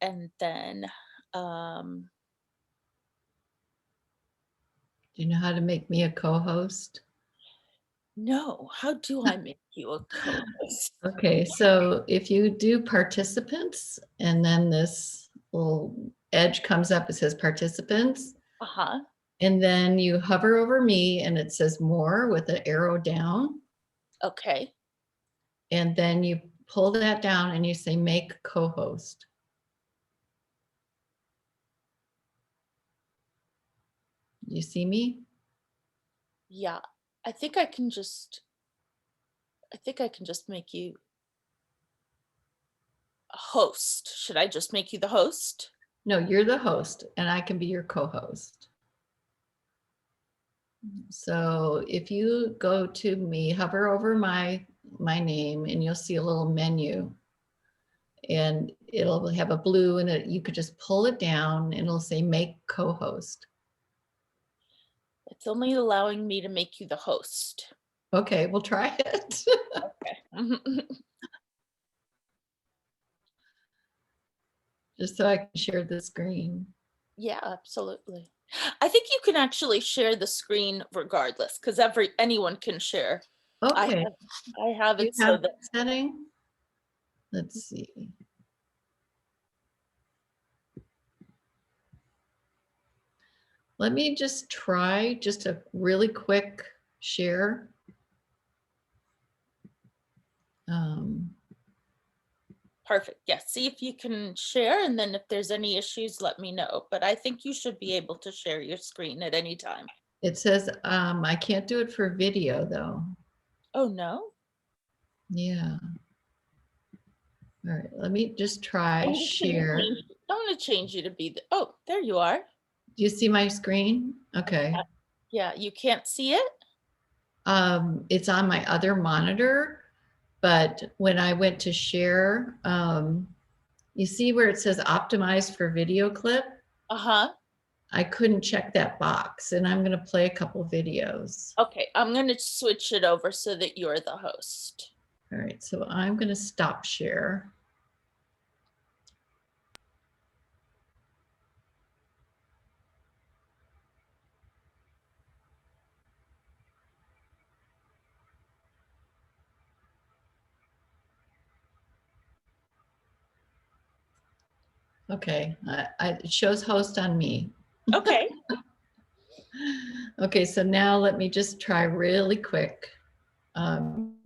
and then, um Do you know how to make me a co-host? no, how do I make you a co-host? Okay, so if you do participants and then this little edge comes up, it says participants, Uh-huh, and then you hover over me and it says more with an arrow down, okay. and then you pull that down and you say make co-host. You see me? Yeah, I think I can just I think I can just make you a host. Should I just make you the host? No, you're the host and I can be your co-host. So if you go to me, hover over my name and you'll see a little menu and it'll have a blue and you could just pull it down and it'll say make co-host. It's only allowing me to make you the host. Okay, we'll try it. Okay. Just so I can share the screen. Yeah, absolutely. I think you can actually share the screen regardless, because anyone can share. I Okay, have I have you it have so that that setting? Let's see. Let me just try just a really quick share. Um, perfect. Yeah, see if you can share, and then if there's any issues, let me know. But I think you should be able to share your screen at any time. it says I can't do it for video though. Oh, no? Yeah. All right, let me just try I'm just gonna share. change I'm gonna change you to be the oh, there you are. Do you see my screen? Okay. Yeah, yeah, you can't see it? It's on my other monitor, but when I went to share, you see where it says optimized for video clip? Uh-huh. I couldn't check that box and I'm gonna play a couple videos. Okay, I'm gonna switch it over so that you're the host. All right, so I'm gonna stop share. Okay, it shows host on me. Okay. Okay, so now let me just try really quick.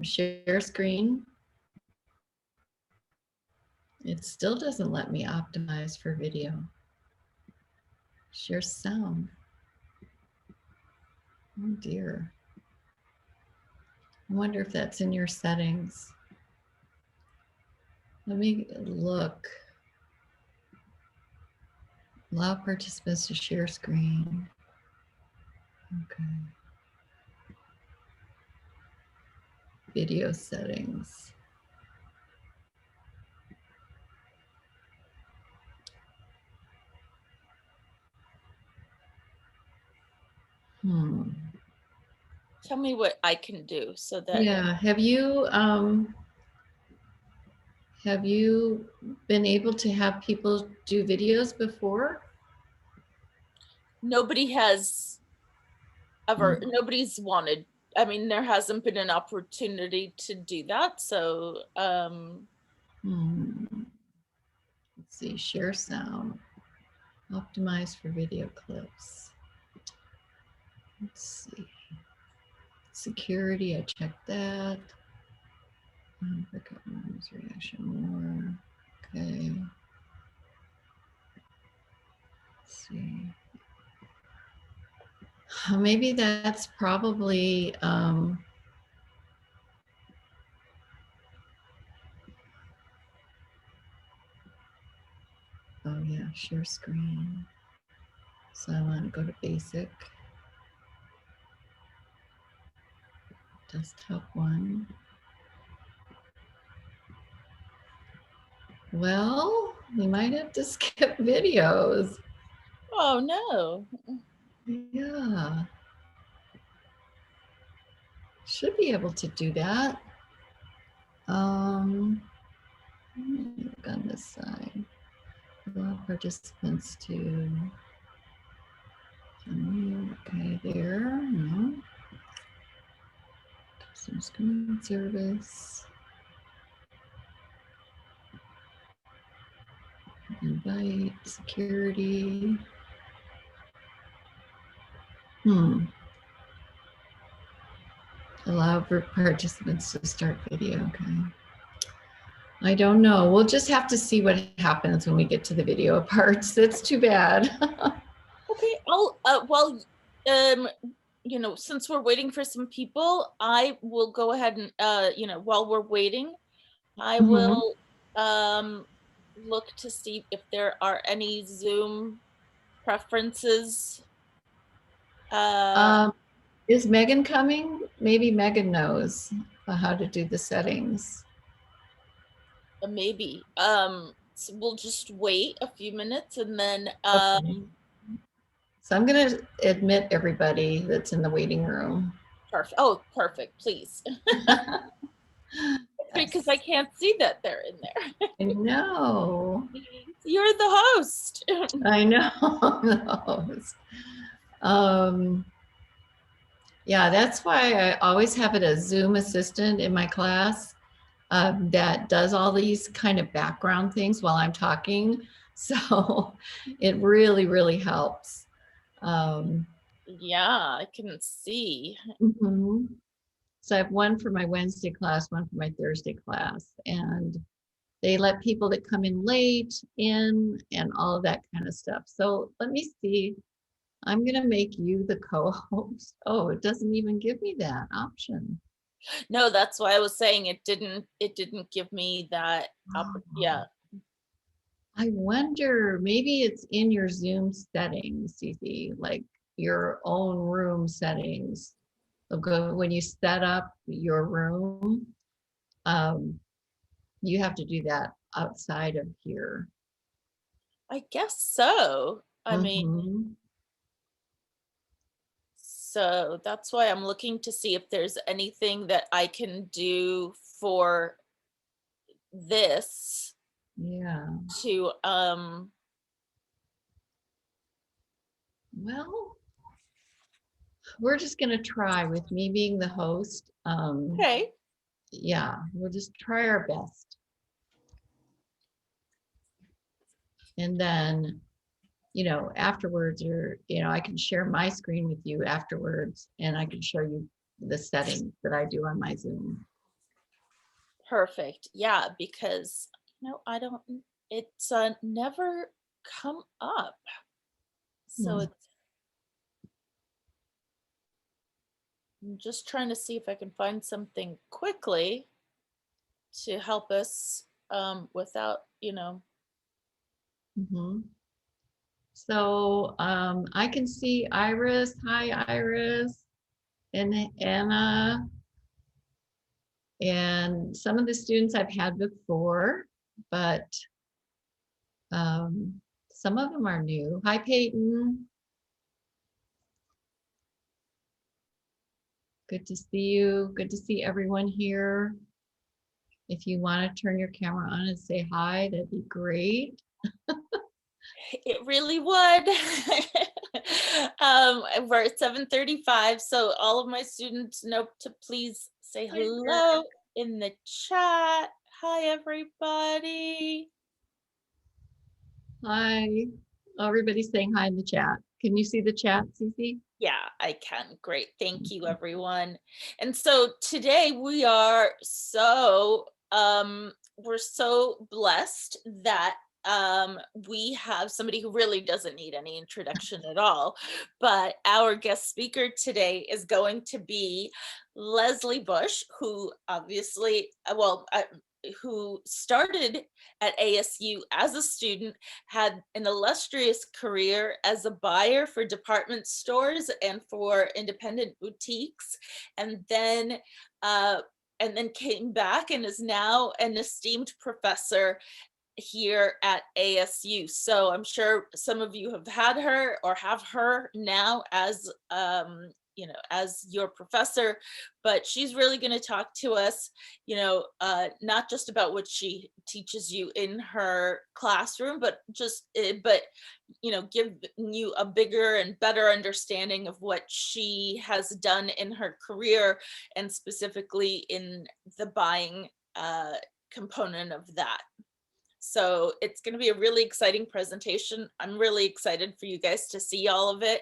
Share screen. It still doesn't let me optimize for video. Share sound. Oh dear. I wonder if that's in your settings. Let me look. Allow participants to share screen. Okay. Video settings. Hmm. Tell me what I can do so that Yeah. Have you been able to have people do videos before? nobody has ever Hmm. nobody's wanted. I mean, there hasn't been an opportunity to do that, so, Hmm. Let's see. Share sound. Optimize for video clips. Let's see. Security. I checked that. Pickup noise reaction more. Okay. Let's see. Maybe that's probably oh yeah, share screen. So I want to go to basic. Desktop one. Well, we might have to skip videos. oh, no. Yeah, should be able to do that. Let me look on this side. participants to okay, there. No. Customer screen service. Invite security. Allow group participants to start video. Okay. I don't know. We'll just have to see what happens when we get to the video parts. That's too bad. Okay, I'll, you know, since we're waiting for some people, I will go ahead and, you know, while we're waiting, I Mhm. will, look to see if there are any Zoom preferences. Is Megan coming? Maybe Megan knows how to do the settings. Maybe, so we'll just wait a few minutes and then, Okay. So I'm going to admit everybody that's in the waiting room. perfect. Oh, perfect, please. Because I can't see that they're in there. I know. You're the host. I know. Yeah, that's why I always have it a Zoom assistant in my class that does all these kind of background things while I'm talking. So it really, really helps. Yeah, I can see. Mhm. So I have one for my Wednesday class, one for my Thursday class, and they let people that come in late in and all of that kind of stuff. So let me see. I'm going to make you the co-host. Oh, it doesn't even give me that option. No, that's why I was saying it didn't give me that yeah. I wonder, maybe it's in your Zoom settings, Cece, like your own room settings. Go when you set up your room, you have to do that outside of here. I guess so. I mean, Mhm. so that's why I'm looking to see if there's anything that I can do for this Yeah. to Well, we're just gonna try with me being the host. okay. Yeah, we'll just try our best. And then, afterwards, or, I can share my screen with you afterwards and I can show you the settings that I do on my Zoom. Perfect. Yeah, because I don't it's never come up. So Hmm. it's I'm just trying to see if I can find something quickly to help us without, Mhm. So I can see Iris. Hi, Iris and Anna. And some of the students I've had before, but um, some of them are new. Hi, Peyton. Good to see you. Good to see everyone here. If you want to turn your camera on and say hi, that'd be great. it really would. We're at 7:35, so all of my students know to please say hello in the chat. Hi, everybody. Hi. Everybody's saying hi in the chat. Can you see the chat, Cece? Yeah, I can. Great. Thank you, everyone. And so today we are we're so blessed that we have somebody who really doesn't need any introduction at all. But our guest speaker today is going to be Leslie Bush, who obviously, who started at ASU as a student, had an illustrious career as a buyer for department stores and for independent boutiques, and then uh, came back and is now an esteemed professor here at ASU. So I'm sure some of you have had her or have her now as as your professor, but she's really going to talk to us, not just about what she teaches you in her classroom, but give you a bigger and better understanding of what she has done in her career, and specifically in the buying component of that. So it's going to be a really exciting presentation. I'm really excited for you guys to see all of it.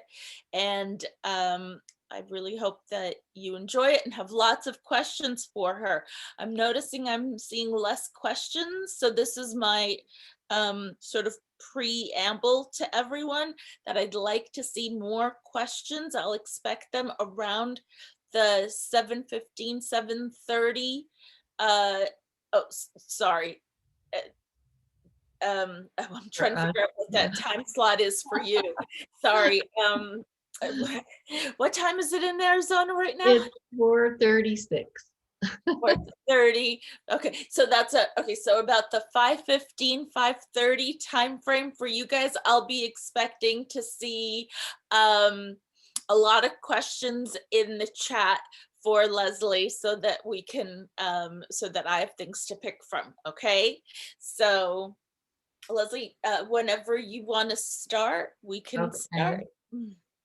And I really hope that you enjoy it and have lots of questions for her. I'm noticing I'm seeing less questions. So this is my sort of preamble to everyone, that I'd like to see more questions. I'll expect them around the 7:15, 7:30. Sorry. I'm trying to figure out what that time slot is for you. Sorry. What time is it in Arizona right now? It's 4:36. 4:30. Okay, so so about the 5:15, 5:30 time frame for you guys. I'll be expecting to see a lot of questions in the chat for Leslie, so that we can so that I have things to pick from. Okay, so Leslie, whenever you want to start, we can start.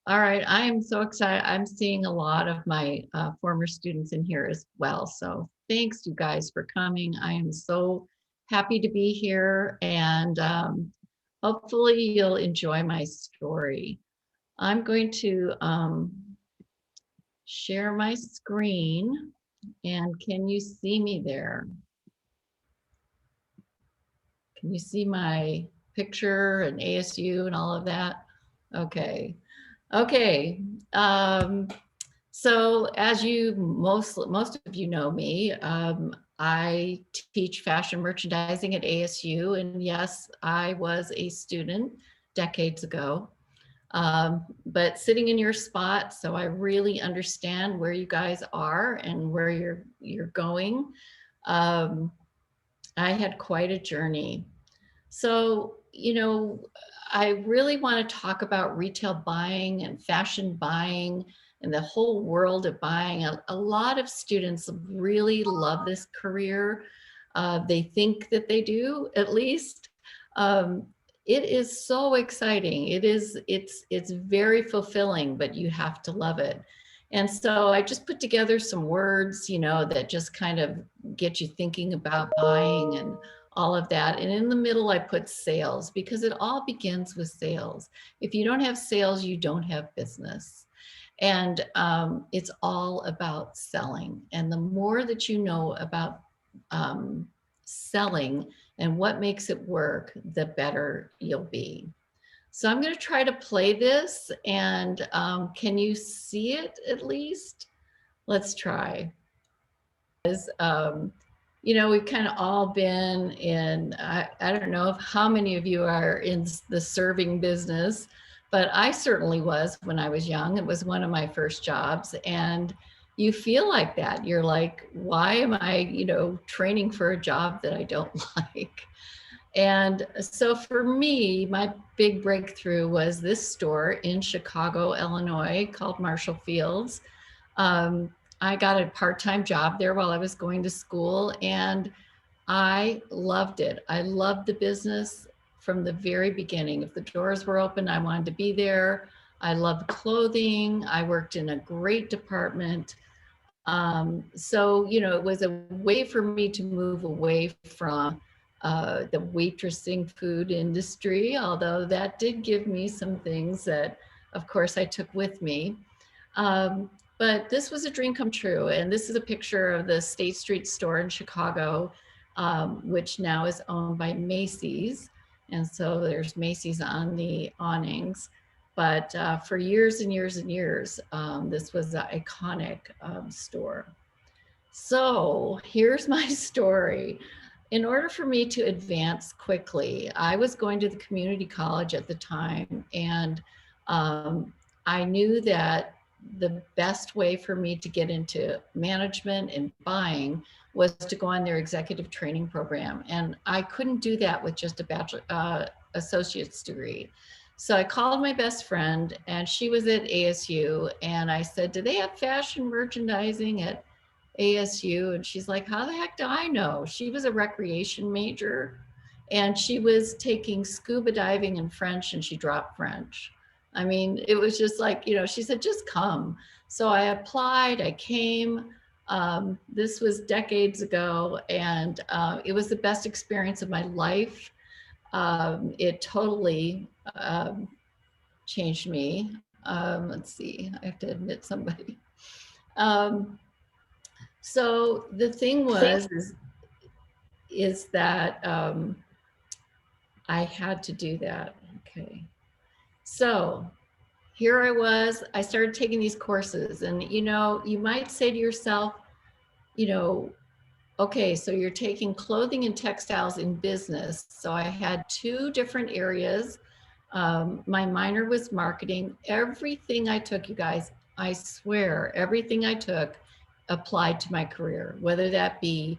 All right, I am so excited. I'm seeing a lot of my former students in here as well. So thanks you guys for coming. I am so happy to be here, and hopefully you'll enjoy my story. I'm going to share my screen, and can you see me there? Can you see my picture and ASU and all of that? Okay. Okay. So as most of you know me, I teach fashion merchandising at ASU, and yes, I was a student decades ago. But sitting in your spot, so I really understand where you guys are and where you're going. I had quite a journey. So, I really want to talk about retail buying and fashion buying and the whole world of buying. A lot of students really love this career. They think that they do, at least. It is so exciting. It's very fulfilling, but you have to love it. And so I just put together some words, that just kind of get you thinking about buying and all of that. And in the middle, I put sales, because it all begins with sales. If you don't have sales, you don't have business. And it's all about selling. And the more that you know about selling and what makes it work, the better you'll be. So I'm going to try to play this, and can you see it at least? Let's try. We've kind of all been in, I don't know how many of you are in the serving business, but I certainly was when I was young. It was one of my first jobs, and you feel like that. You're like, why am I, training for a job that I don't like? And so for me, my big breakthrough was this store in Chicago, Illinois, called Marshall Fields. I got a part-time job there while I was going to school, and I loved it. I loved the business from the very beginning. If the doors were open, I wanted to be there. I loved clothing. I worked in a great department. So, it was a way for me to move away from the waitressing food industry, although that did give me some things that, of course, I took with me. But this was a dream come true. And this is a picture of the State Street store in Chicago, which now is owned by Macy's. And so there's Macy's on the awnings. But for years and years and years, this was an iconic store. So here's my story. In order for me to advance quickly, I was going to the community college at the time, and I knew that the best way for me to get into management and buying was to go on their executive training program. And I couldn't do that with just a bachelor associate's degree. So I called my best friend, and she was at ASU, and I said, do they have fashion merchandising at ASU? And she's like, how the heck do I know? She was a recreation major, and she was taking scuba diving and French, and she dropped French. I mean, it was just like, she said, just come. So I applied, I came. This was decades ago, and it was the best experience of my life. It totally changed me. Let's see, I have to admit somebody. So the thing was, is that I had to do that. Okay. So here I was, I started taking these courses, and you might say to yourself, okay, so you're taking clothing and textiles in business. So I had two different areas. My minor was marketing. Everything I took, you guys, I swear, everything I took applied to my career, whether that be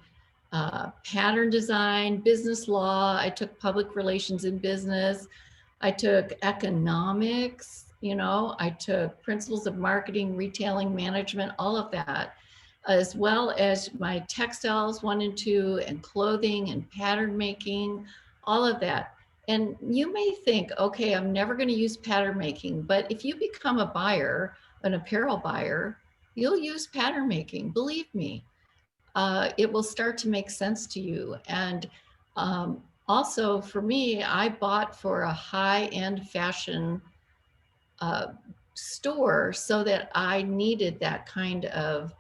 pattern design, business law. I took public relations in business. I took economics, I took principles of marketing, retailing, management, all of that, as well as my textiles 1 and 2, and clothing and pattern making, all of that. And you may think, okay, I'm never going to use pattern making, but if you become a buyer, an apparel buyer, you'll use pattern making, believe me. It will start to make sense to you. And also for me, I bought for a high-end fashion store, so that I needed that kind of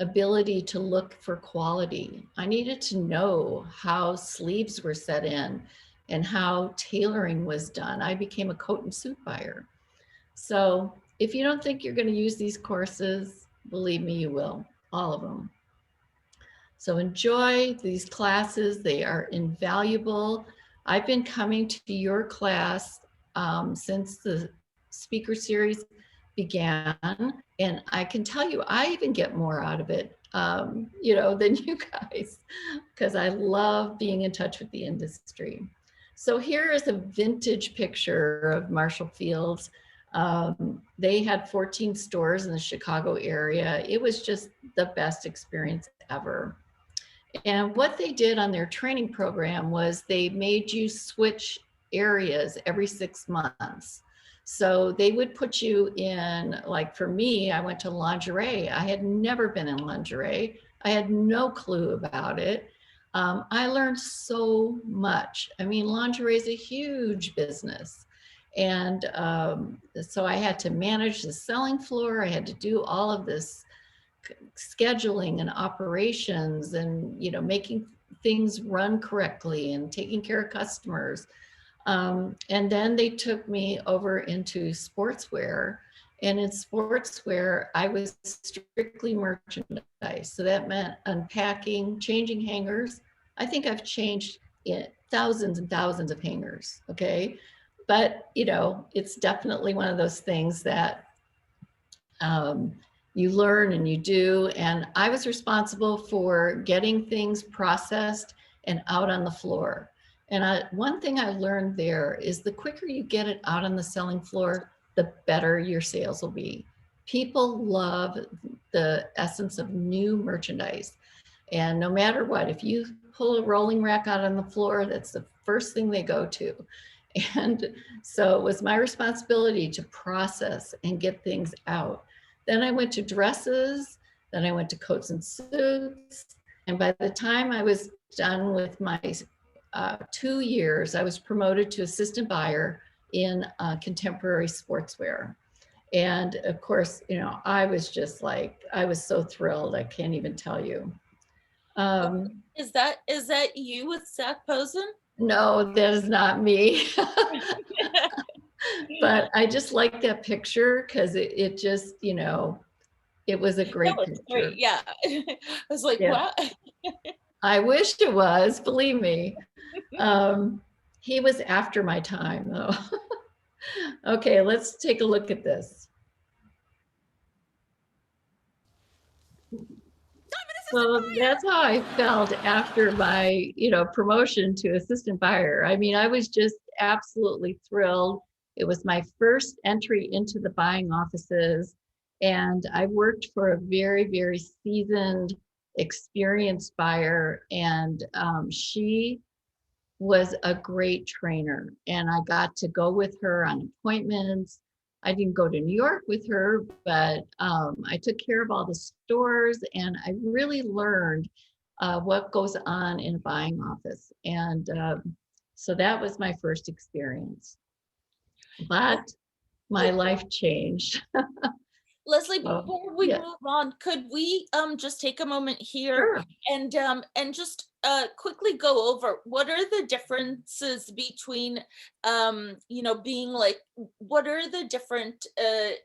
ability to look for quality. I needed to know how sleeves were set in and how tailoring was done. I became a coat and suit buyer. So if you don't think you're going to use these courses, believe me, you will, all of them. So enjoy these classes. They are invaluable. I've been coming to your class since the speaker series began, and I can tell you, I even get more out of it, than you guys, because I love being in touch with the industry. So here is a vintage picture of Marshall Field's. They had 14 stores in the Chicago area. It was just the best experience ever. And what they did on their training program was they made you switch areas every 6 months. So they would put you in, like for me, I went to lingerie. I had never been in lingerie. I had no clue about it. I learned so much. I mean, lingerie is a huge business. And so I had to manage the selling floor. I had to do all of this scheduling and operations, and making things run correctly and taking care of customers. And then they took me over into sportswear, and in sportswear I was strictly merchandise. So that meant unpacking, changing hangers. I think I've changed thousands and thousands of hangers. Okay, but it's definitely one of those things that you learn and you do. And I was responsible for getting things processed and out on the floor. And one thing I learned there is the quicker you get it out on the selling floor, the better your sales will be. People love the essence of new merchandise. And no matter what, if you pull a rolling rack out on the floor, that's the first thing they go to. And so it was my responsibility to process and get things out. Then I went to dresses, then I went to coats and suits. And by the time I was done with my 2 years, I was promoted to assistant buyer in contemporary sportswear. And of course, I was just like, I was so thrilled. I can't even tell you. Is that you with Zach Posen? No, that is not me. But I just like that picture because it just, it was a great picture. Great. Yeah. I was like, Yeah. wow. I wish it was, believe me. He was after my time though. Okay, let's take a look at this. So that's how I felt after my, promotion to assistant buyer. I mean, I was just absolutely thrilled. It was my first entry into the buying offices, and I worked for a very, very seasoned, experienced buyer, and she was a great trainer. And I got to go with her on appointments. I didn't go to New York with her, but I took care of all the stores, and I really learned what goes on in a buying office. And so that was my first experience. But my life changed. Leslie, So, before we yeah, move on, could we just take a moment here sure. and just quickly go over what are the differences between being like what are the different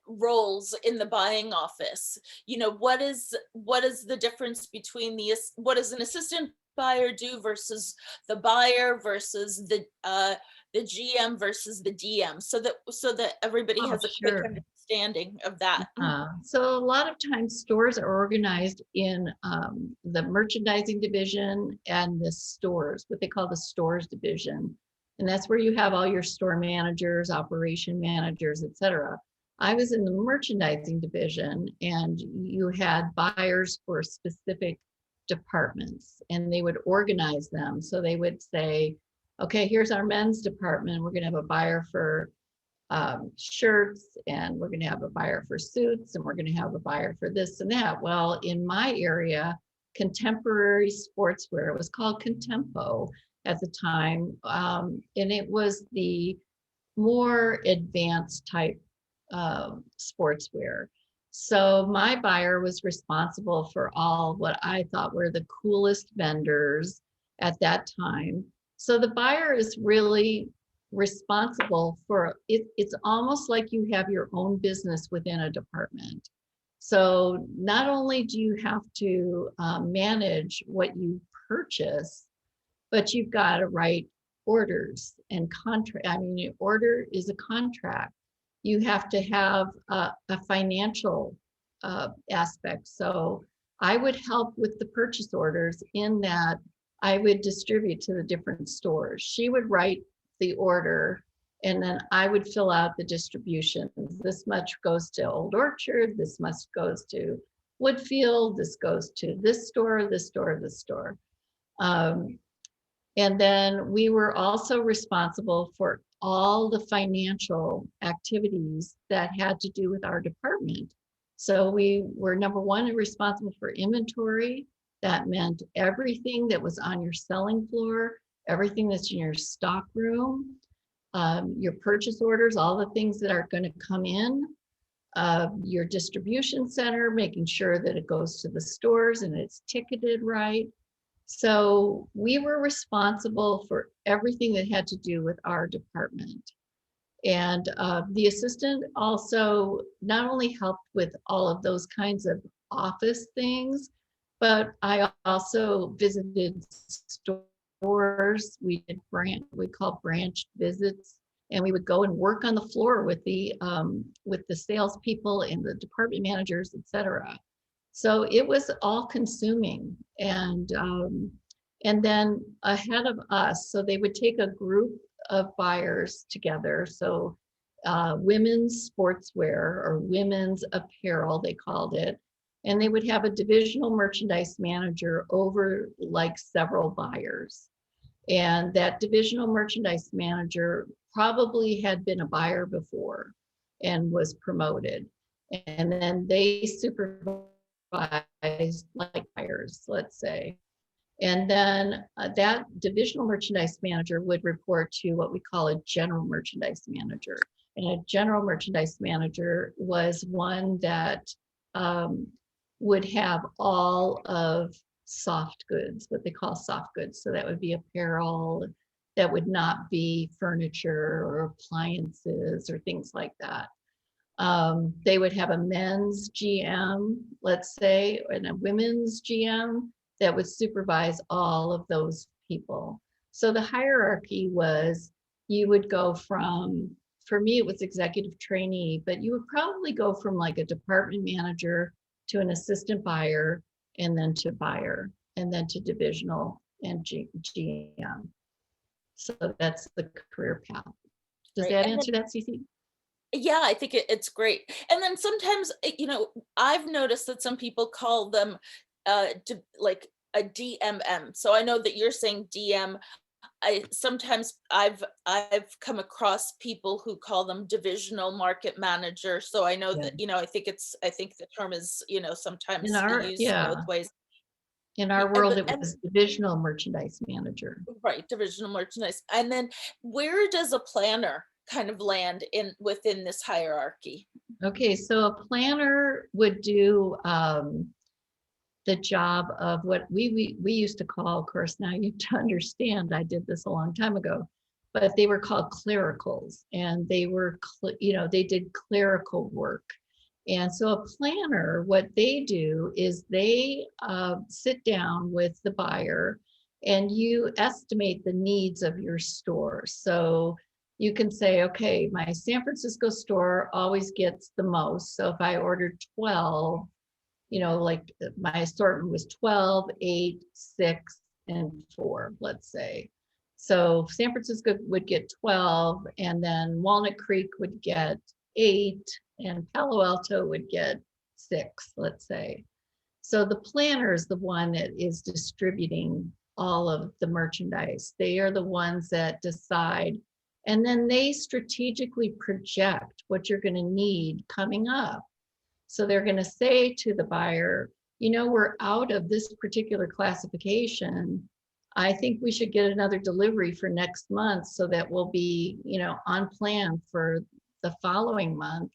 roles in the buying office? What is the difference between what does an assistant buyer do versus the buyer versus the GM versus the DM, so that everybody Oh, has a quick sure. understanding of that. So a lot of times stores are organized in the merchandising division and the stores, what they call the stores division. And that's where you have all your store managers, operation managers, et cetera. I was in the merchandising division, and you had buyers for specific departments, and they would organize them. So they would say, okay, here's our men's department. We're going to have a buyer for shirts, and we're going to have a buyer for suits, and we're going to have a buyer for this and that. Well, in my area, contemporary sportswear, it was called Contempo at the time, and it was the more advanced type sportswear. So my buyer was responsible for all what I thought were the coolest vendors at that time. So the buyer is really responsible for it. It's almost like you have your own business within a department. So not only do you have to manage what you purchase, but you've got to write orders and contract. I mean, your order is a contract. You have to have a financial aspect. So I would help with the purchase orders in that I would distribute to the different stores. She would write the order, and then I would fill out the distributions. This much goes to Old Orchard, this much goes to Woodfield, this goes to this store, this store, this store. And then we were also responsible for all the financial activities that had to do with our department. So we were number one responsible for inventory. That meant everything that was on your selling floor, everything that's in your stock room, your purchase orders, all the things that are going to come in, your distribution center, making sure that it goes to the stores and it's ticketed right. So we were responsible for everything that had to do with our department. And the assistant also not only helped with all of those kinds of office things, but I also visited stores. We did we call branch visits, and we would go and work on the floor with the salespeople and the department managers, et cetera. So it was all consuming. And then ahead of us, so they would take a group of buyers together. So women's sportswear or women's apparel, they called it. And they would have a divisional merchandise manager over like several buyers. And that divisional merchandise manager probably had been a buyer before and was promoted. And then they supervised like buyers, let's say. And then that divisional merchandise manager would report to what we call a general merchandise manager. And a general merchandise manager was one that would have all of soft goods, what they call soft goods. So that would be apparel, that would not be furniture or appliances or things like that. They would have a men's GM, let's say, and a women's GM that would supervise all of those people. So the hierarchy was, you would go from, for me, it was executive trainee, but you would probably go from like a department manager to an assistant buyer, and then to buyer, and then to divisional and GM. So that's the career path. Does Right. that And then, answer that, Cece? yeah, I think it's great. And then sometimes, I've noticed that some people call them like a DMM. So I know that you're saying DM. I sometimes I've come across people who call them divisional market manager. So I know Yeah. that, I think the term is, In sometimes our, used both yeah, ways. in our world, But it was divisional merchandise manager. right, divisional merchandise. And then where does a planner kind of land in within this hierarchy? Okay, so a planner would do the job of what we used to call, of course, now you have to understand, I did this a long time ago, but they were called clericals, and they were, they did clerical work. And so a planner, what they do is they sit down with the buyer and you estimate the needs of your store. So you can say, okay, my San Francisco store always gets the most. So if I ordered 12, like my assortment was 12, 8, 6, and 4, let's say. So San Francisco would get 12, and then Walnut Creek would get 8, and Palo Alto would get 6, let's say. So the planner is the one that is distributing all of the merchandise. They are the ones that decide, and then they strategically project what you're going to need coming up. So they're going to say to the buyer, we're out of this particular classification. I think we should get another delivery for next month so that we'll be, on plan for the following month.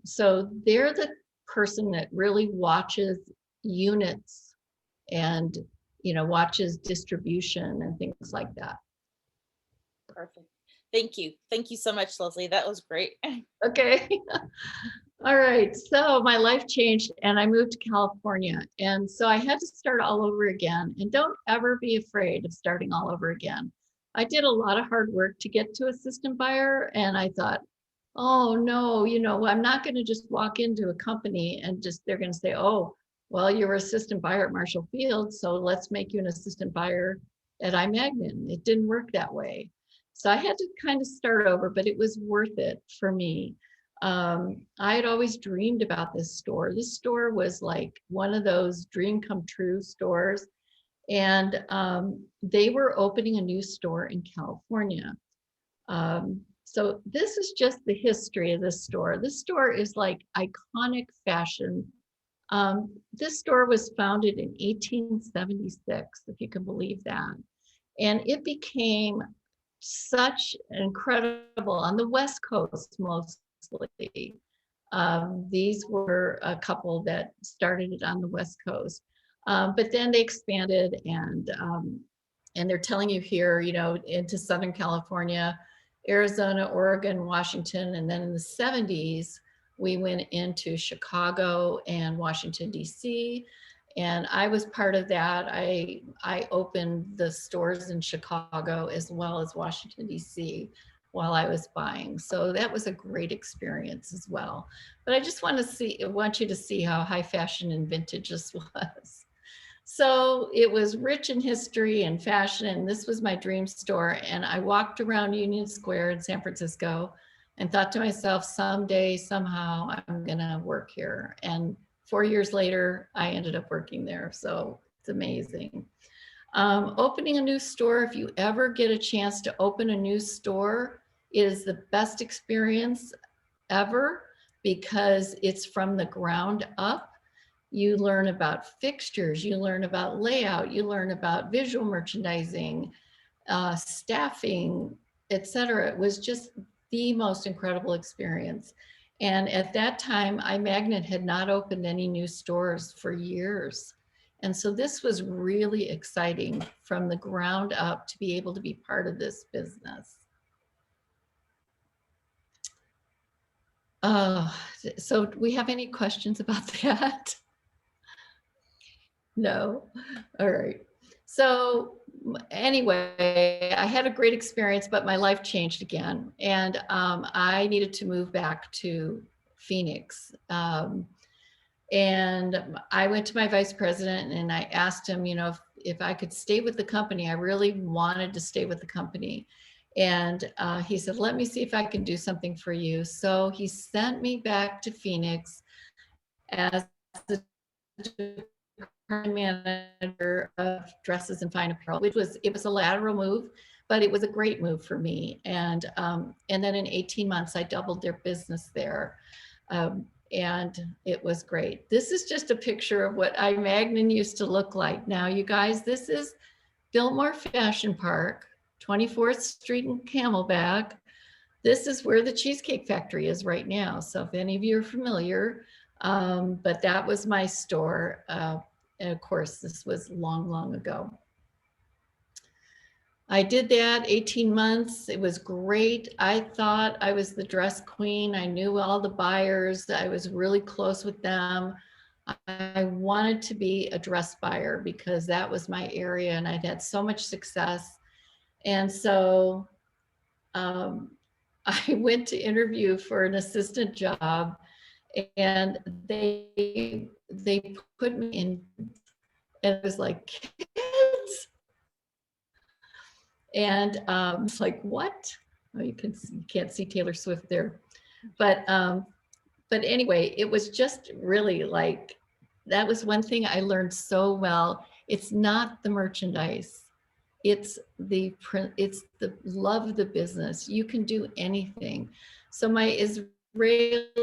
So they're the person that really watches units and, watches distribution and things like that. Perfect. Thank you. Thank you so much, Leslie. That was great. Okay. All right, so my life changed and I moved to California. And so I had to start all over again. And don't ever be afraid of starting all over again. I did a lot of hard work to get to assistant buyer. And I thought, oh no, I'm not going to just walk into a company and they're going to say, oh, well, you're assistant buyer at Marshall Field, so let's make you an assistant buyer at iMagnin. It didn't work that way. So I had to kind of start over, but it was worth it for me. I had always dreamed about this store. This store was like one of those dream come true stores. And they were opening a new store in California. So this is just the history of this store. This store is like iconic fashion. This store was founded in 1876, if you can believe that. And it became such incredible on the West Coast mostly. These were a couple that started it on the West Coast, but then they expanded and they're telling you here, into Southern California, Arizona, Oregon, Washington, and then in the 70s we went into Chicago and Washington D.C. And I was part of that. I opened the stores in Chicago as well as Washington D.C. while I was buying. So that was a great experience as well. But I just want you to see how high fashion and vintage this was. So it was rich in history and fashion, and this was my dream store. And I walked around Union Square in San Francisco and thought to myself, someday, somehow, I'm gonna work here. And 4 years later, I ended up working there. So it's amazing. Opening a new store, if you ever get a chance to open a new store, it is the best experience ever because it's from the ground up. You learn about fixtures, you learn about layout, you learn about visual merchandising, staffing, etc. It was just the most incredible experience. And at that time, iMagnin had not opened any new stores for years. And so this was really exciting from the ground up to be able to be part of this business. So do we have any questions about that? No. All right. So anyway, I had a great experience, but my life changed again. And I needed to move back to Phoenix. And I went to my vice president and I asked him, if I could stay with the company. I really wanted to stay with the company. And he said, let me see if I can do something for you. So he sent me back to Phoenix as the manager of dresses and fine apparel, which was, it was a lateral move, but it was a great move for me. And then in 18 months, I doubled their business there. And it was great. This is just a picture of what I Magnin used to look like. Now, you guys, this is Biltmore Fashion Park, 24th Street in Camelback. This is where the Cheesecake Factory is right now. So if any of you are familiar, but that was my store. And of course, this was long, long ago. I did that 18 months. It was great. I thought I was the dress queen. I knew all the buyers. I was really close with them. I wanted to be a dress buyer because that was my area and I'd had so much success. And so I went to interview for an assistant job and they put me in, and it was like, kids. And it's like, what? Oh, you can't see Taylor Swift there. But anyway, it was just really like, that was one thing I learned so well. It's not the merchandise. It's the love of the business. You can do anything. So my Israeli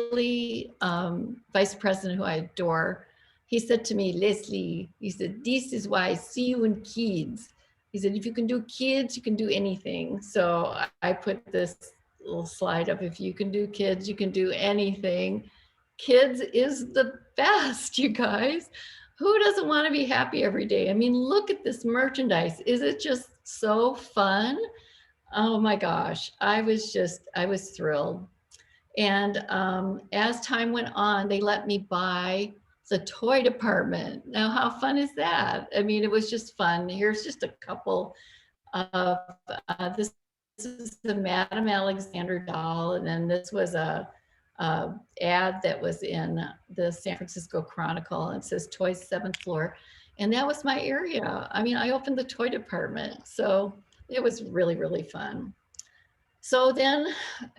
vice president, who I adore, he said to me, Leslie, he said, this is why I see you in kids. He said, if you can do kids, you can do anything. So I put this little slide up. If you can do kids, you can do anything. Kids is the best, you guys. Who doesn't want to be happy every day? I mean, look at this merchandise. Is it just so fun? Oh my gosh, I was thrilled. And as time went on, they let me buy the toy department. Now, how fun is that? I mean, it was just fun. Here's just a couple of, this is the Madame Alexander doll. And then this was a ad that was in the San Francisco Chronicle. And it says Toys 7th floor. And that was my area. I mean, I opened the toy department. So it was really, really fun. So then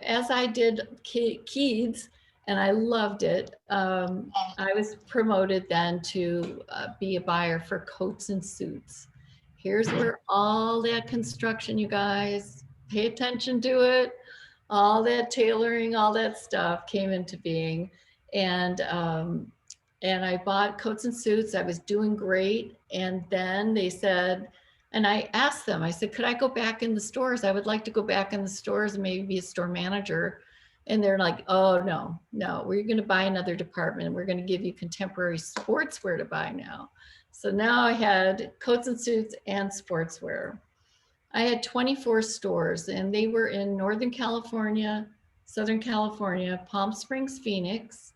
as I did kids, and I loved it, I was promoted then to be a buyer for coats and suits. Here's where all that construction, you guys, pay attention to it. All that tailoring, all that stuff came into being. And I bought coats and suits. I was doing great. And then they said, and I asked them, I said, could I go back in the stores? I would like to go back in the stores and maybe be a store manager. And they're like, oh, no, we're going to buy another department. We're going to give you contemporary sportswear to buy now. So now I had coats and suits and sportswear. I had 24 stores and they were in Northern California, Southern California, Palm Springs, Phoenix,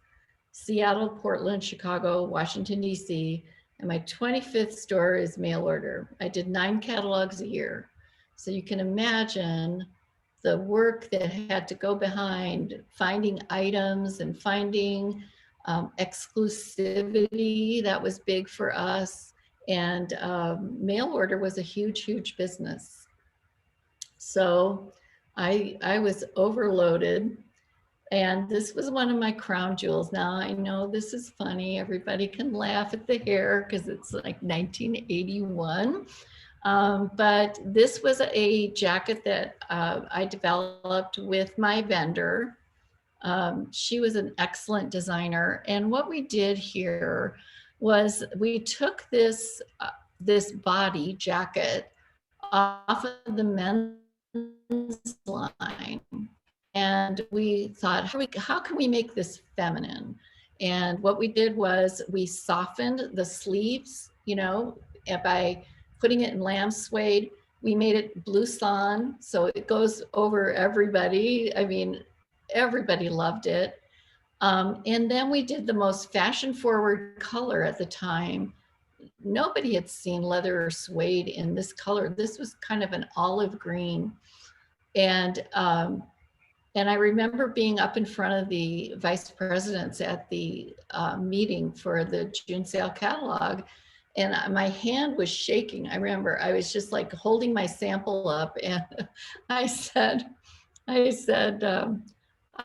Seattle, Portland, Chicago, Washington, DC. And my 25th store is mail order. I did 9 catalogs a year. So you can imagine the work that had to go behind finding items and finding exclusivity. That was big for us. And mail order was a huge, huge business. So I was overloaded. And this was one of my crown jewels. Now I know this is funny. Everybody can laugh at the hair because it's like 1981. But this was a jacket that I developed with my vendor. She was an excellent designer. And what we did here was we took this body jacket off of the men's line. And we thought, how can we make this feminine? And what we did was we softened the sleeves, you know, by putting it in lamb suede. We made it blouson, so it goes over everybody. I mean, everybody loved it. And then we did the most fashion forward color at the time. Nobody had seen leather or suede in this color. This was kind of an olive green. And I remember being up in front of the vice presidents at the meeting for the June sale catalog. and my hand was shaking. I remember I was just like holding my sample up, and I said, I said,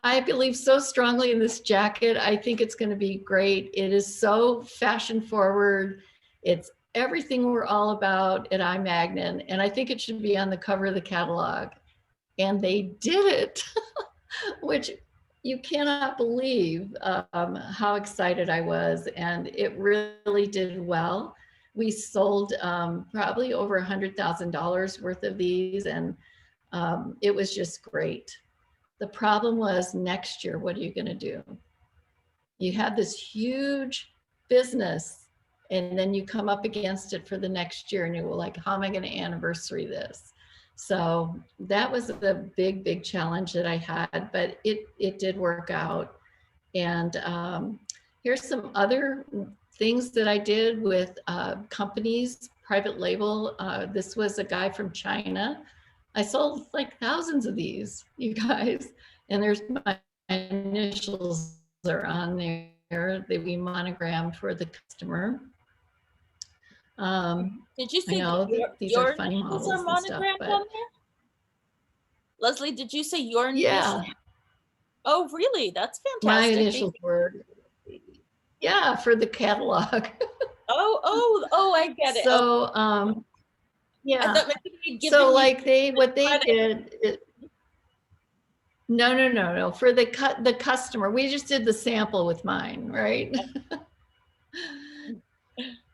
I believe so strongly in this jacket. I think it's going to be great. It is so fashion forward. It's everything we're all about at iMagnin, and I think it should be on the cover of the catalog. And they did it, which you cannot believe how excited I was. And it really did well. We sold probably over $100,000 worth of these, and it was just great. The problem was next year, what are you going to do? You had this huge business, and then you come up against it for the next year, and you're like, how am I going to anniversary this? So that was a big, big challenge that I had, but it did work out. And here's some other things that I did with companies, private label. This was a guy from China. I sold like thousands of these, you guys. And there's my initials are on there. They be monogrammed for the customer. Did you I say know that these are your funny initials are models and stuff, monogrammed on but there? Leslie, did you say your yeah, initials? Oh, really? That's my fantastic. initials were, yeah, for the catalog. Oh, I get it. Okay. So, I yeah. thought maybe they'd So given you like what they credit. did, no. For the customer, we just did the sample with mine, right?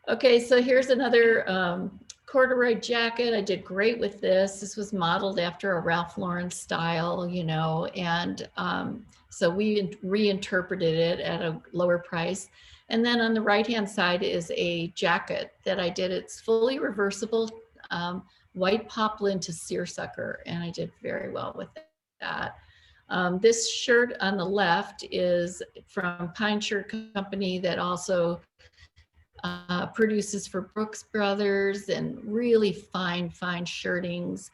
Okay, so here's another corduroy jacket. I did great with this. This was modeled after a Ralph Lauren style, you know, and so we reinterpreted it at a lower price. And then on the right-hand side is a jacket that I did. It's fully reversible, white poplin to seersucker, and I did very well with that. This shirt on the left is from Pine Shirt Company that also produces for Brooks Brothers and really fine shirtings.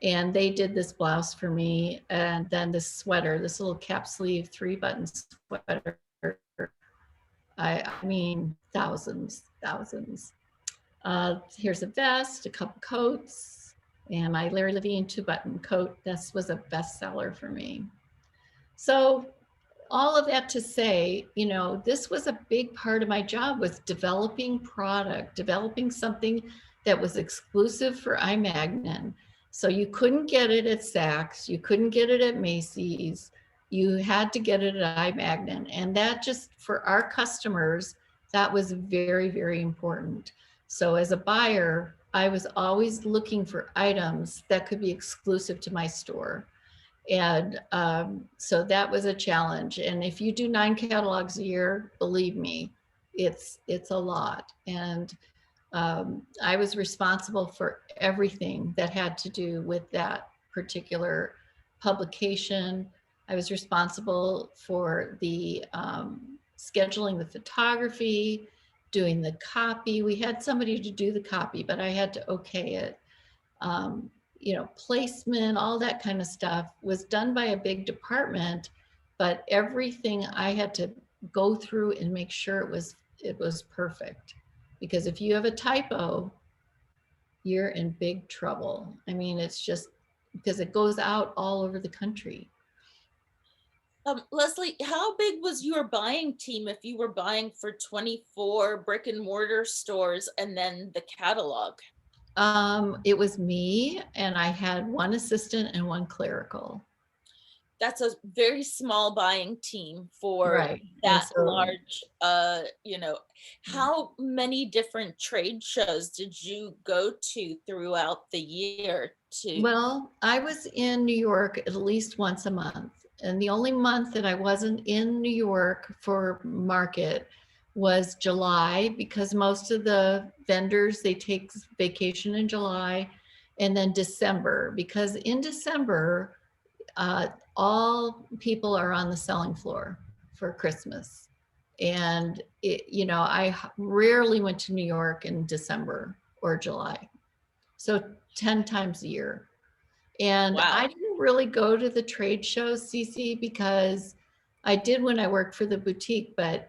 And they did this blouse for me. And then this sweater, this little cap sleeve 3-button sweater. I mean, thousands. Here's a vest, a couple coats, and my Larry Levine 2-button coat. This was a bestseller for me. So all of that to say, you know, this was a big part of my job, was developing product, developing something that was exclusive for iMagnin. So you couldn't get it at Saks, you couldn't get it at Macy's, you had to get it at iMagnin. And that just, for our customers, that was very, very important. So as a buyer, I was always looking for items that could be exclusive to my store. And so that was a challenge. And if you do 9 catalogs a year, believe me, it's a lot. And I was responsible for everything that had to do with that particular publication. I was responsible for the scheduling the photography, doing the copy. We had somebody to do the copy, but I had to okay it. You know, placement, all that kind of stuff was done by a big department, but everything I had to go through and make sure it was perfect. Because if you have a typo, you're in big trouble. I mean, it's just because it goes out all over the country. Leslie, how big was your buying team if you were buying for 24 brick and mortar stores and then the catalog? It was me, and I had 1 assistant and 1 clerical. That's a very small buying team for Right. that So, large. You know, how many different trade shows did you go to throughout the year to? well, I was in New York at least once a month. And the only month that I wasn't in New York for market was July, because most of the vendors, they take vacation in July, and then December, because in December, all people are on the selling floor for Christmas. And you know, I rarely went to New York in December or July. So 10 times a year. And I Wow. didn't really go to the trade shows, Cece, because I did when I worked for the boutique, but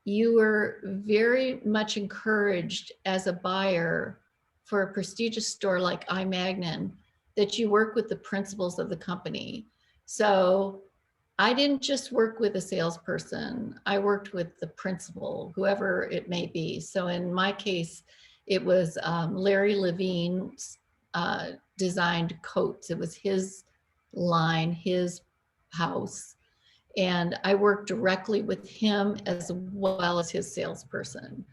you were very much encouraged as a buyer for a prestigious store like iMagnin that you work with the principals of the company. So I didn't just work with a salesperson, I worked with the principal, whoever it may be. So in my case, it was Larry Levine designed coats. It was his line, his house. And I worked directly with him as well as his salesperson.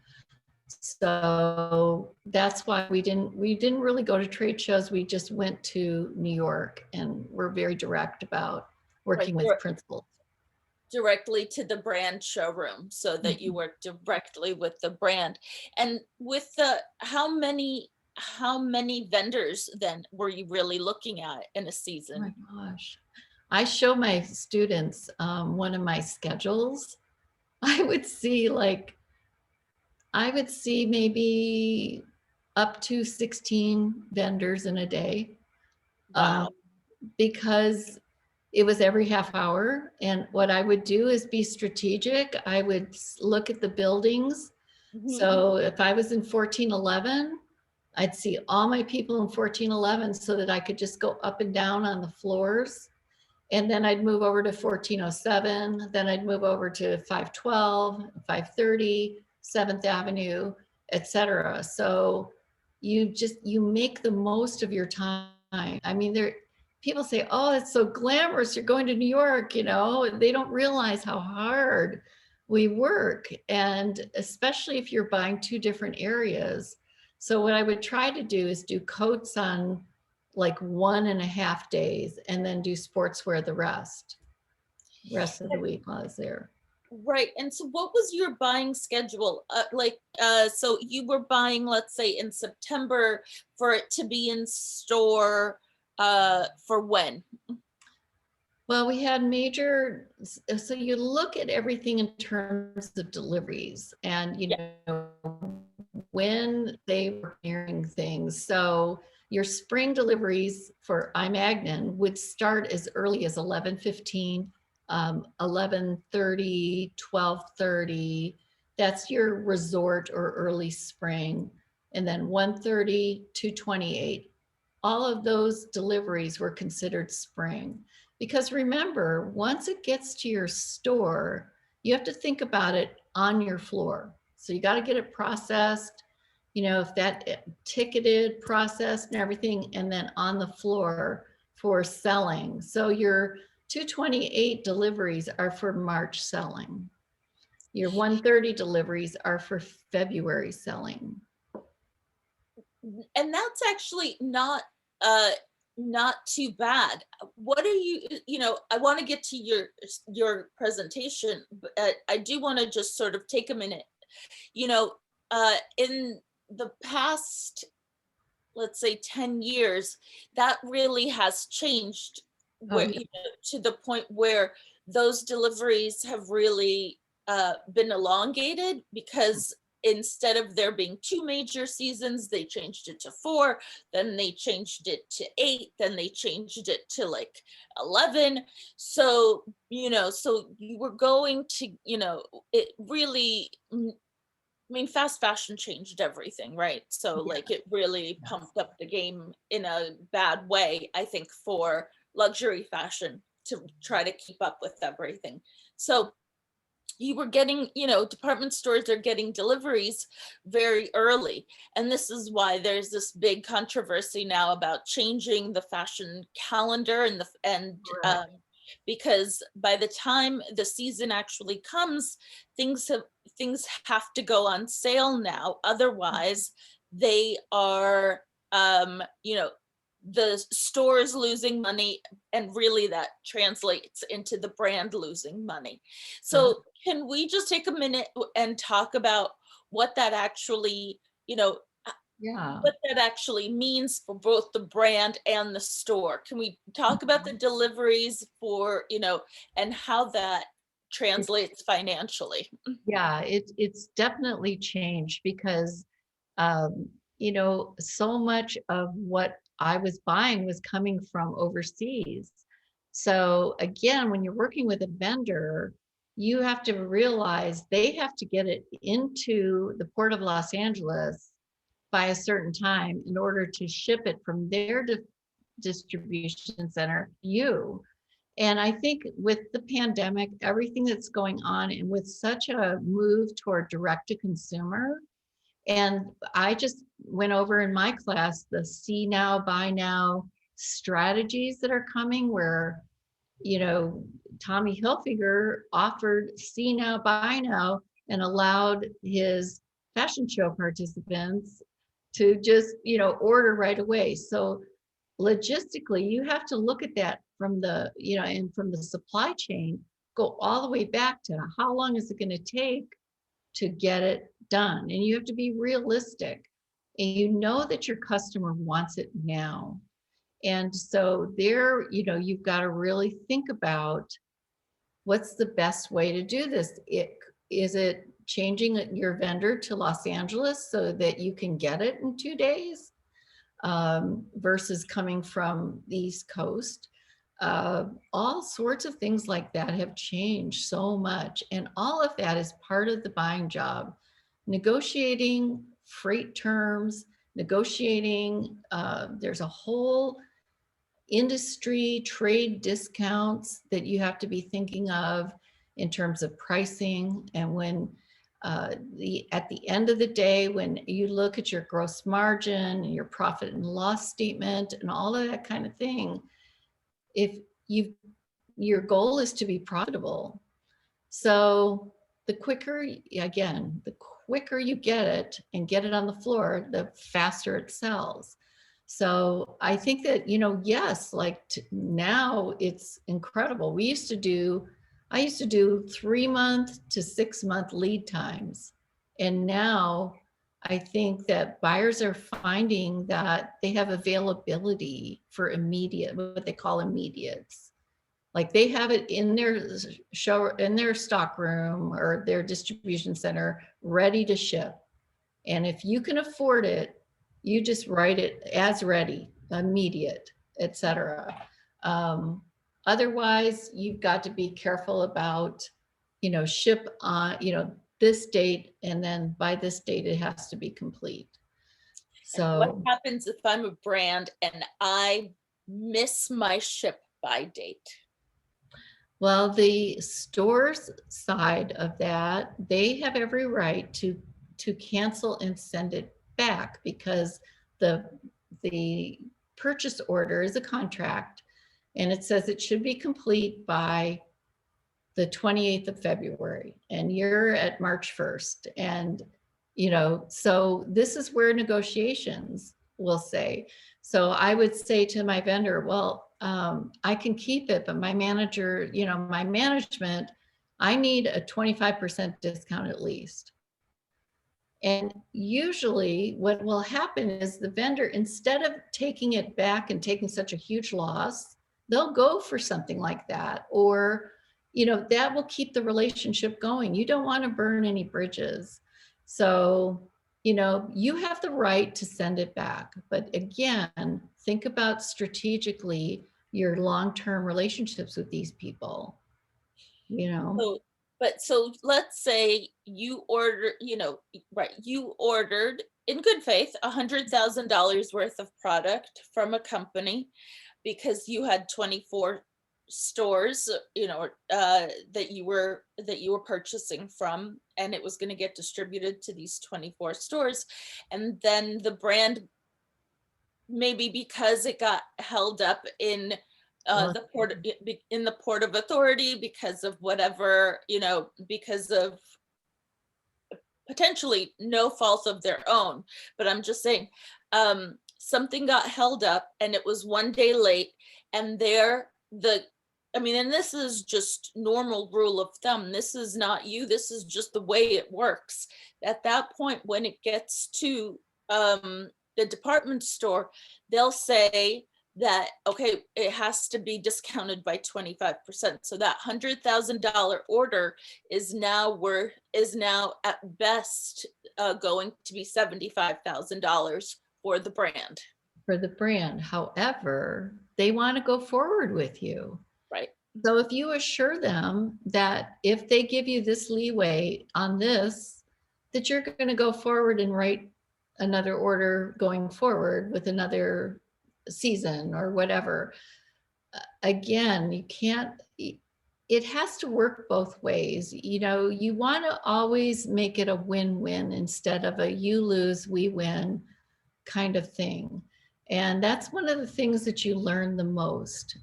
So that's why we didn't really go to trade shows. We just went to New York and we're very direct about Right, working with principals. directly to the brand showroom so that you work directly with the brand. And with the, how many vendors then were you really looking at in a Oh my season? gosh. I show my students one of my schedules. I would see like, I would see maybe up to 16 vendors in a day. Wow. Because it was every half hour. And what I would do is be strategic. I would look at the buildings. Mhm. So if I was in 1411, I'd see all my people in 1411 so that I could just go up and down on the floors. And then I'd move over to 1407. Then I'd move over to 512, 530, 7th Avenue, etc. So you make the most of your time. I mean, people say, oh, it's so glamorous. You're going to New York, they don't realize how hard we work. And especially if you're buying two different areas. So what I would try to do is do coats on like 1.5 days and then do sportswear the rest of the week while I was there. Right. And so what was your buying schedule? So you were buying, let's say in September for it to be in store for when? Well, we had so you look at everything in terms of deliveries and, Yeah. when they were nearing things. So your spring deliveries for iMagnin would start as early as 11:15, 11:30, 12:30. That's your resort or early spring. And then 1:30, 2:28. All of those deliveries were considered spring. Because remember, once it gets to your store, you have to think about it on your floor. So you got to get it processed, if that ticketed, processed and everything, and then on the floor for selling. So your 228 deliveries are for March selling. Your 130 deliveries are for February selling. And that's actually uh not too bad. What are I want to get to your presentation, but I do want to just sort of take a minute. In the past, let's say 10 years, that really has changed Oh, where yeah. to the point where those deliveries have really been elongated, because instead of there being 2 major seasons, they changed it to 4, then they changed it to 8, then they changed it to like 11. So so you were going to, it really, I mean, fast fashion changed everything, right? So Yeah. like it really Yes. pumped up the game in a bad way, I think, for luxury fashion to try to keep up with everything. So you were getting, department stores are getting deliveries very early. And this is why there's this big controversy now about changing the fashion calendar Correct. because by the time the season actually comes, things have to go on sale now. Otherwise, they are, the stores losing money, and really that translates into the brand losing money. Yeah. So can we just take a minute and talk about what that actually, Yeah. what that actually means for both the brand and the store? Can we talk about the deliveries for, and how that translates financially? Yeah, it's definitely changed because so much of what I was buying was coming from overseas. So again, when you're working with a vendor, you have to realize they have to get it into the Port of Los Angeles by a certain time in order to ship it from their distribution center to you. And I think with the pandemic, everything that's going on, and with such a move toward direct to consumer, and I just went over in my class the see now, buy now strategies that are coming, where, you know, Tommy Hilfiger offered see now, buy now, and allowed his fashion show participants to just, you know, order right away. So logistically, you have to look at that from the, you know, and from the supply chain, go all the way back to how long is it going to take to get it done. And you have to be realistic. And you know that your customer wants it now. And so there, you know, you've got to really think about what's the best way to do this. Is it changing your vendor to Los Angeles so that you can get it in 2 days, versus coming from the East Coast? All sorts of things like that have changed so much. And all of that is part of the buying job. Negotiating freight terms, negotiating, there's a whole industry trade discounts that you have to be thinking of in terms of pricing. And when at the end of the day, when you look at your gross margin and your profit and loss statement and all of that kind of thing, if your goal is to be profitable. So the quicker, again, the quicker you get it and get it on the floor, the faster it sells. So I think that, you know, yes, like now it's incredible. I used to do 3-month to 6-month lead times. And now I think that buyers are finding that they have availability for immediate, what they call immediates. Like they have it in their in their stock room or their distribution center ready to ship. And if you can afford it, you just write it as ready, immediate, etc. Otherwise, you've got to be careful about, you know, ship on, you know, this date, and then by this date it has to be complete. What So, happens if I'm a brand and I miss my ship by date? well, the stores side of that, they have every right to cancel and send it back, because the purchase order is a contract, and it says it should be complete by the 28th of February, and you're at March 1st. And, you know, so this is where negotiations will say. So I would say to my vendor, well, I can keep it, but my manager, you know, my management, I need a 25% discount at least. And usually what will happen is the vendor, instead of taking it back and taking such a huge loss, they'll go for something like that. Or, you know, that will keep the relationship going. You don't want to burn any bridges. So, you know, you have the right to send it back. But again, think about strategically your long-term relationships with these people, you know. So let's say you order, you know, right, you ordered in good faith $100,000 worth of product from a company because you had 24 stores, you know, that you were purchasing from, and it was going to get distributed to these 24 stores. And then the brand, maybe because it got held up in Well, the port, in the port of authority, because of whatever, you know, because of potentially no fault of their own. But I'm just saying, something got held up and it was 1 day late, and I mean, and this is just normal rule of thumb. This is not you. This is just the way it works. At that point, when it gets to the department store, they'll say that, okay, it has to be discounted by 25%. So that $100,000 order is now at best going to be $75,000 for the brand. for the brand. However, they want to go forward with you. Right. So if you assure them that if they give you this leeway on this, that you're going to go forward and write another order going forward with another season or whatever. Again, you can't, it has to work both ways. You know, you want to always make it a win-win instead of a you lose, we win kind of thing. And that's one of the things that you learn the most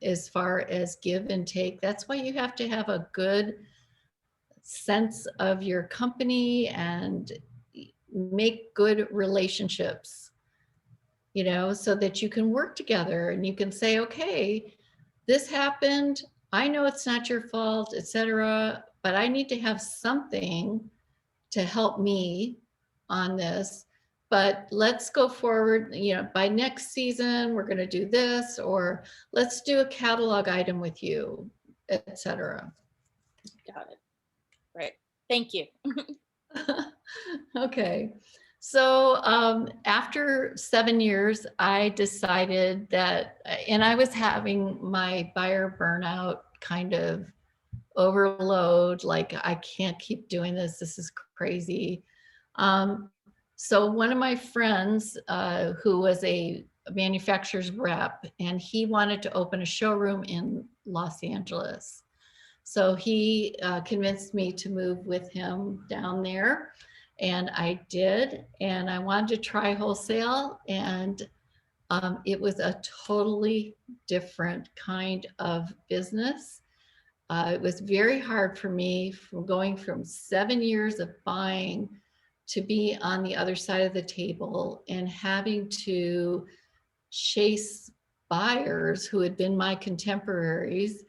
as far as give and take. That's why you have to have a good sense of your company and make good relationships, you know, so that you can work together and you can say, okay, this happened. I know it's not your fault, etc., but I need to have something to help me on this. But let's go forward, you know, by next season, we're going to do this, or let's do a catalog item with you, etc. Got it. Right. Thank you. Okay. So after 7 years, I decided that, and I was having my buyer burnout kind of overload, like I can't keep doing this. This is crazy. Um, so one of my friends who was a manufacturer's rep, and he wanted to open a showroom in Los Angeles. So he convinced me to move with him down there. And I did. And I wanted to try wholesale. And it was a totally different kind of business. It was very hard for me from going from 7 years of buying to be on the other side of the table and having to chase buyers who had been my contemporaries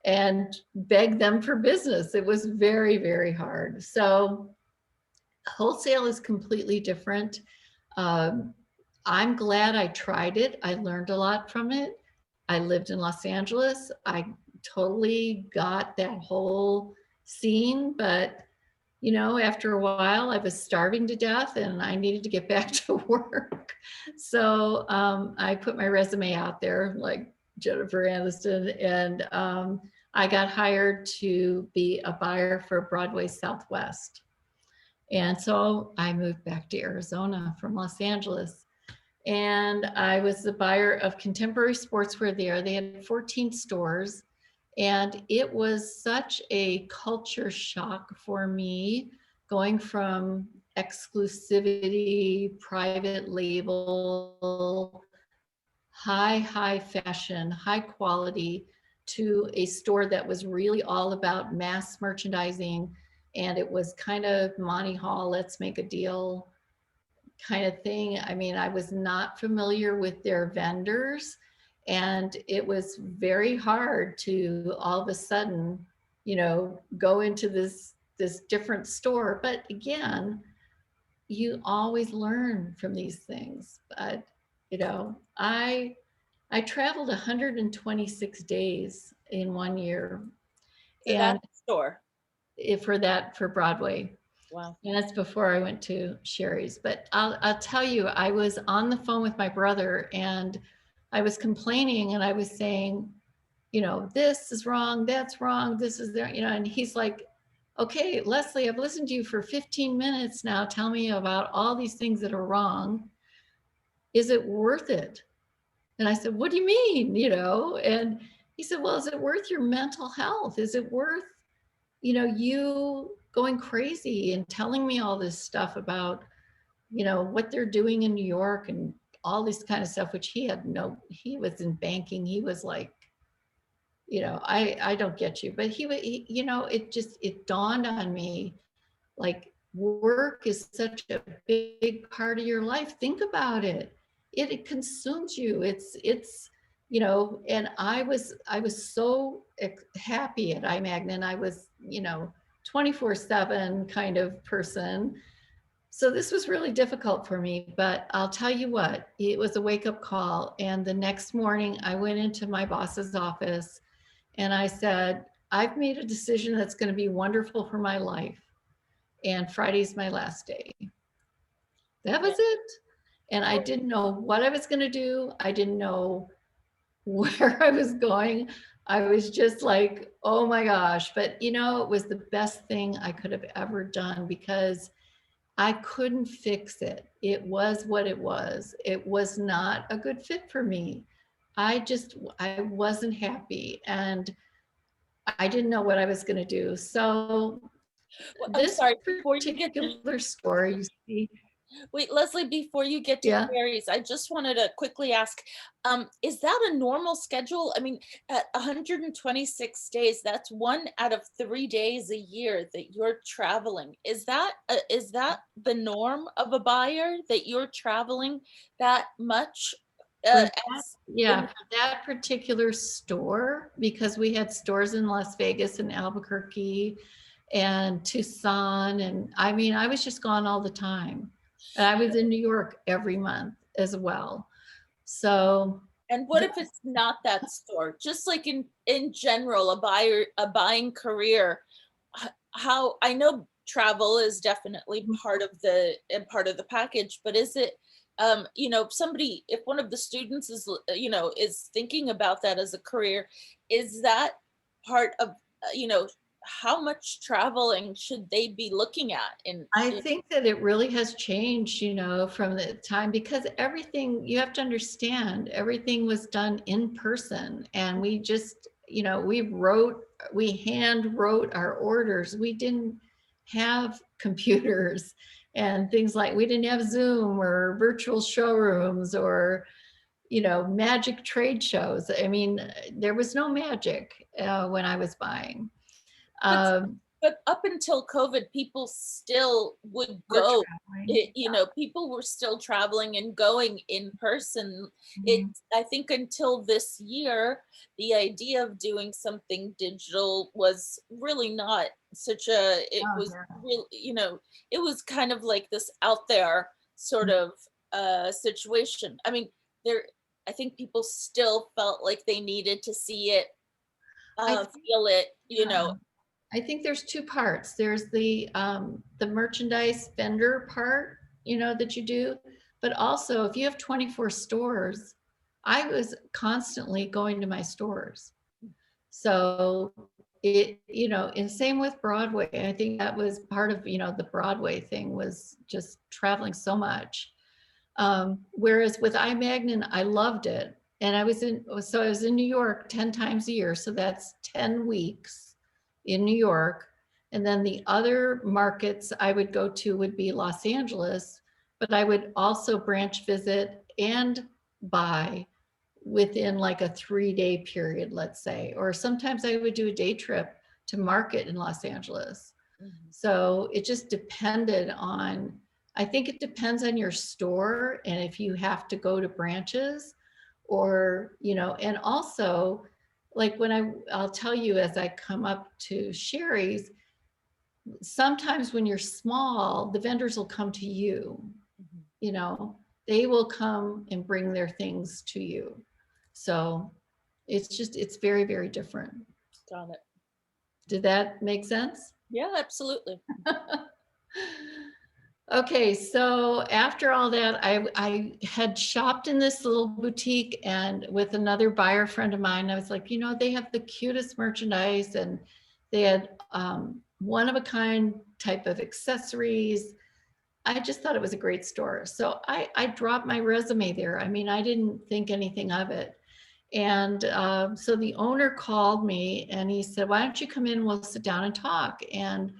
and beg them for business. It was very, very hard. So wholesale is completely different. I'm glad I tried it. I learned a lot from it. I lived in Los Angeles. I totally got that whole scene, but you know, after a while, I was starving to death and I needed to get back to work. So I put my resume out there, like Jennifer Aniston, and I got hired to be a buyer for Broadway Southwest. And so I moved back to Arizona from Los Angeles. And I was the buyer of contemporary sportswear there. They had 14 stores. And it was such a culture shock for me going from exclusivity, private label, high fashion, high quality to a store that was really all about mass merchandising. And it was kind of Monty Hall, let's make a deal kind of thing. I mean, I was not familiar with their vendors, and it was very hard to all of a sudden, you know, go into this different store. But again, you always learn from these things. But you know, I traveled 126 days in 1 year, So and that's the store. for Broadway. Wow. And that's before I went to Sherry's. But I'll tell you, I was on the phone with my brother and I was complaining and I was saying, you know, this is wrong, that's wrong, this is there, you know, and he's like, okay, Leslie, I've listened to you for 15 minutes now. Tell me about all these things that are wrong. Is it worth it? And I said, what do you mean? You know, and he said, well, is it worth your mental health? Is it worth, you know, you going crazy and telling me all this stuff about, you know, what they're doing in New York and all this kind of stuff, which he was in banking. He was like, you know, I don't get you, but you know, it dawned on me, like work is such a big part of your life. Think about it. It consumes you. It's, you know, and I was so happy at iMagnin. And I was, you know, 24/7 kind of person. So this was really difficult for me, but I'll tell you what, it was a wake up call. And the next morning I went into my boss's office and I said, I've made a decision that's going to be wonderful for my life. And Friday's my last day. That was Yeah. it. And I didn't know what I was going to do. I didn't know where I was going. I was just like, oh my gosh. But you know, it was the best thing I could have ever done because I couldn't fix it. It was what it was. It was not a good fit for me. I wasn't happy and I didn't know what I was going to do. So Well, I'm this sorry, before you get to particular store, you see, wait, Leslie, before you get to yeah, Carrie's, I just wanted to quickly ask, is that a normal schedule? I mean, at 126 days, that's 1 out of 3 days a year that you're traveling. Is that the norm of a buyer, that you're traveling that much, for that, as yeah, in for that particular store, because we had stores in Las Vegas and Albuquerque and Tucson. And I mean, I was just gone all the time. And I was in New York every month as well. So, and what if it's not that store? Just like in general, a buying career, how I know travel is definitely part of the package, but is it, somebody, if one of the students is is thinking about that as a career, is that part of, how much traveling should they be looking at I in think that it really has changed, from the time because everything you have to understand, everything was done in person. And we just, we hand wrote our orders. We didn't have computers and things like we didn't have Zoom or virtual showrooms or, magic trade shows. I mean, there was no magic when I was buying. but Um, But up until COVID, people still would we're go. traveling. People were still traveling and going in person. It, Mhm. I think until this year, the idea of doing something digital was really not such a, it Oh, was yeah. real, it was kind of like this out there sort of situation. I mean, there, I think people still felt like they needed to see it, I think, feel it, yeah, I think there's two parts. There's the merchandise vendor part, that you do, but also if you have 24 stores, I was constantly going to my stores. So and same with Broadway. I think that was part of, the Broadway thing was just traveling so much. Whereas with iMagnin, I loved it. And I was in New York 10 times a year. So that's 10 weeks in New York. And then the other markets I would go to would be Los Angeles, but I would also branch visit and buy within like a 3-day period, let's say. Or sometimes I would do a day trip to market in Los Angeles. Mhm. So it just depended on, I think it depends on your store and if you have to go to branches or, and also like when I'll tell you as I come up to Sherry's, sometimes when you're small, the vendors will come to you, Mhm. you know, they will come and bring their things to you. So it's very, very different. Got it. Did that make sense? Yeah, absolutely. Okay, so after all that, I had shopped in this little boutique and with another buyer friend of mine, I was like, they have the cutest merchandise and they had one of a kind type of accessories. I just thought it was a great store. So I dropped my resume there. I mean, I didn't think anything of it. And so the owner called me and he said, why don't you come in? We'll sit down and talk. And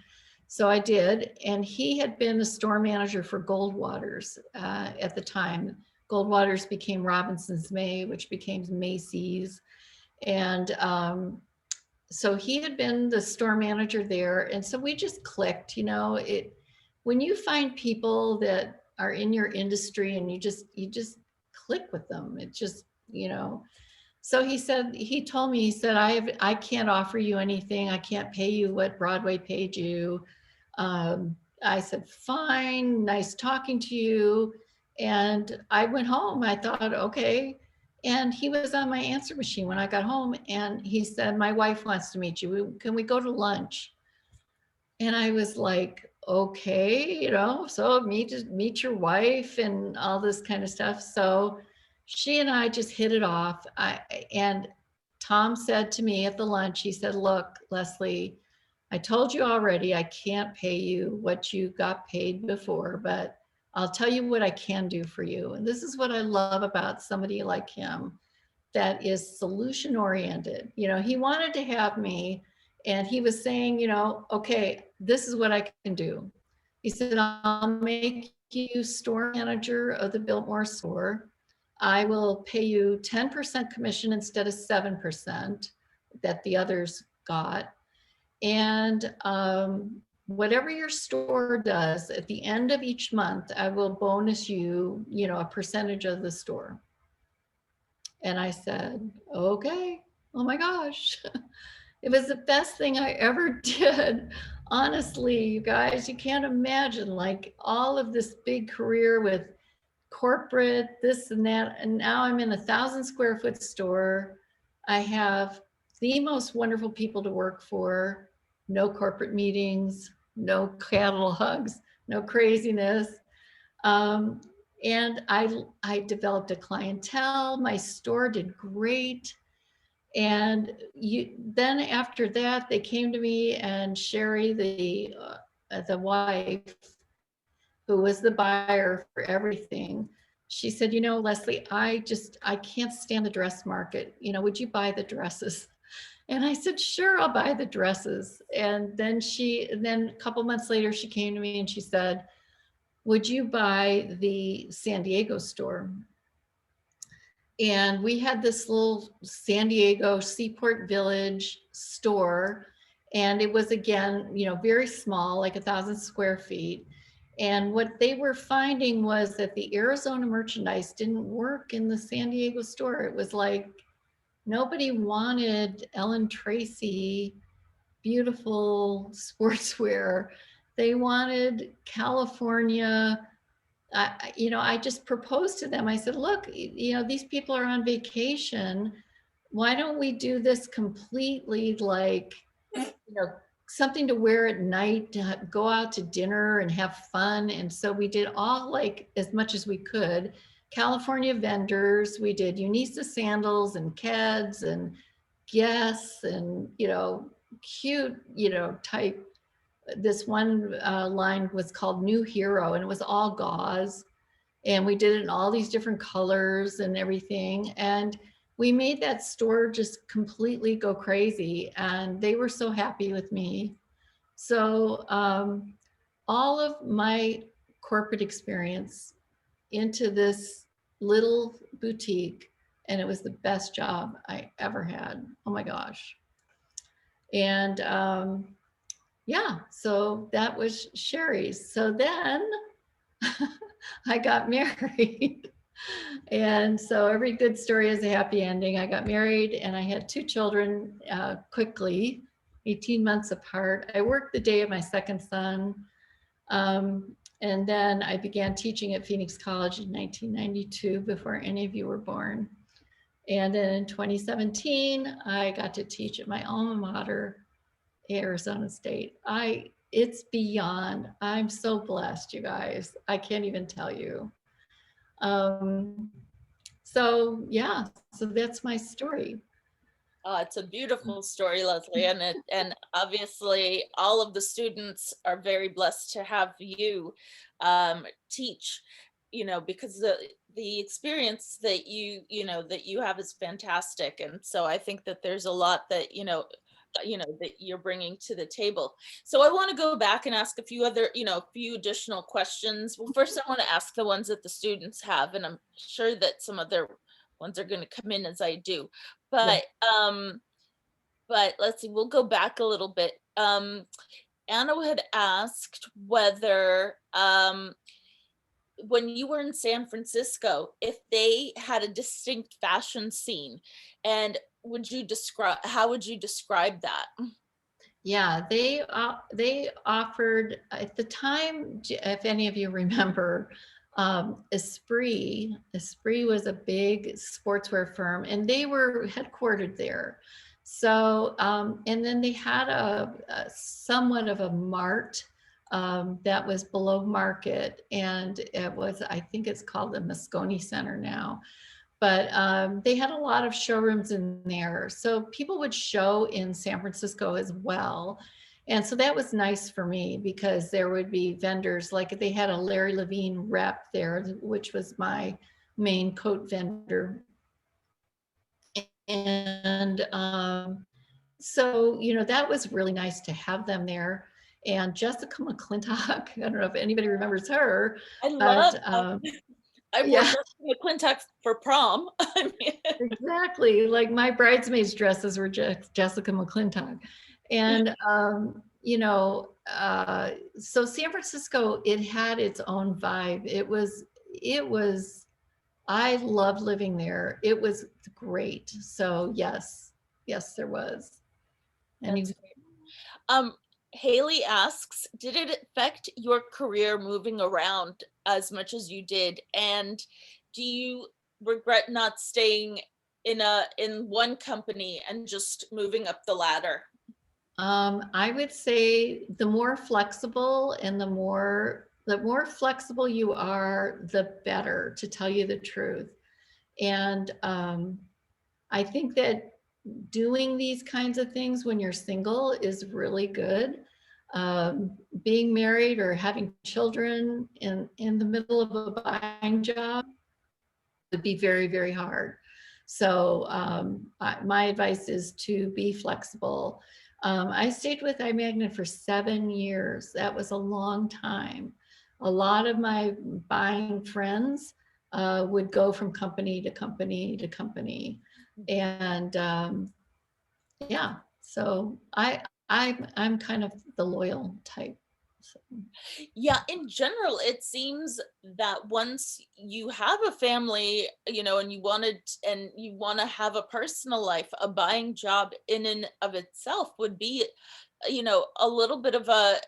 so I did. And he had been a store manager for Goldwaters at the time. Goldwaters became Robinson's May, which became Macy's. And so he had been the store manager there. And so we just clicked, when you find people that are in your industry and you just click with them, it just, so he told me, he said, I can't offer you anything. I can't pay you what Broadway paid you. I said, fine, nice talking to you. And I went home. I thought, okay. And he was on my answer machine when I got home. And he said, my wife wants to meet you. Can we go to lunch? And I was like, okay, so meet your wife and all this kind of stuff. So she and I just hit it off. And Tom said to me at the lunch, he said, look, Leslie, I told you already, I can't pay you what you got paid before, but I'll tell you what I can do for you. And this is what I love about somebody like him that is solution oriented. You know, he wanted to have me, and he was saying, you know, okay, this is what I can do. He said, I'll make you store manager of the Biltmore store. I will pay you 10% commission instead of 7% that the others got. And whatever your store does at the end of each month, I will bonus you, you know, a percentage of the store. And I said, okay, oh my gosh. It was the best thing I ever did. Honestly, you guys, you can't imagine like all of this big career with corporate, this and that. And now I'm in a 1,000 square foot store. I have the most wonderful people to work for, no corporate meetings, no cattle hugs, no craziness. And I developed a clientele. My store did great. And then after that, they came to me, and Sherry, the wife, who was the buyer for everything, she said, you know, Leslie, I can't stand the dress market. You know, would you buy the dresses? And I said, sure, I'll buy the dresses. And then a couple months later, she came to me and she said, would you buy the San Diego store? And we had this little San Diego Seaport Village store. And it was, again, you know, very small, like 1,000 square feet. And what they were finding was that the Arizona merchandise didn't work in the San Diego store. It was like nobody wanted Ellen Tracy beautiful sportswear. They wanted California. I just proposed to them. I said, look, you know, these people are on vacation. Why don't we do this completely like, you know, something to wear at night, to go out to dinner and have fun. And so we did all, like, as much as we could. California vendors, we did Unisa sandals and Keds and Guess and, you know, cute, you know, type. This one line was called New Hero, and it was all gauze. And we did it in all these different colors and everything. And we made that store just completely go crazy. And they were so happy with me. So all of my corporate experience into this little boutique, and it was the best job I ever had. Oh my gosh. And yeah, so that was Sherry's. So then I got married. And so every good story has a happy ending. I got married and I had 2 children quickly, 18 months apart. I worked the day of my second son. And then I began teaching at Phoenix College in 1992, before any of you were born. And then in 2017, I got to teach at my alma mater, Arizona State. It's beyond, I'm so blessed, you guys. I can't even tell you. So yeah, so that's my story. Oh, it's a beautiful story, Leslie, and obviously all of the students are very blessed to have you teach, you know, because the experience that that you have is fantastic, and so I think that there's a lot that that you're bringing to the table. So I want to go back and ask a few other, a few additional questions. Well, first I want to ask the ones that the students have, and I'm sure that some other ones are going to come in as I do. Yeah. But let's see, we'll go back a little bit. Anna had asked whether when you were in San Francisco, if they had a distinct fashion scene, and how would you describe that? Yeah, they offered at the time, if any of you remember, Esprit. Esprit was a big sportswear firm, and they were headquartered there. So, and then they had a somewhat of a mart that was below market, and it was, I think it's called the Moscone Center now. but they had a lot of showrooms in there. So people would show in San Francisco as well. And so that was nice for me because there would be vendors, like they had a Larry Levine rep there, which was my main coat vendor. And so, that was really nice to have them there. And Jessica McClintock, I don't know if anybody remembers her, I but love, I wore yeah, Jessica McClintock for prom. I mean, exactly. Like my bridesmaids' dresses were Jessica McClintock. And, so San Francisco, it had its own vibe. I loved living there. It was great. So yes, there was. And you, that's great. Um, Haley asks, did it affect your career moving around as much as you did? And do you regret not staying in one company and just moving up the ladder? I would say the more flexible and the more flexible you are, the better, to tell you the truth. And I think that doing these kinds of things when you're single is really good. Being married or having children in the middle of a buying job would be very, very hard. So my advice is to be flexible. I stayed with iMagnet for 7 years. That was a long time. A lot of my buying friends would go from company to company to company. And yeah, so I'm kind of the loyal type. So, Yeah, in general, it seems that once you have a family, and you want to have a personal life, a buying job in and of itself would be, a little bit of a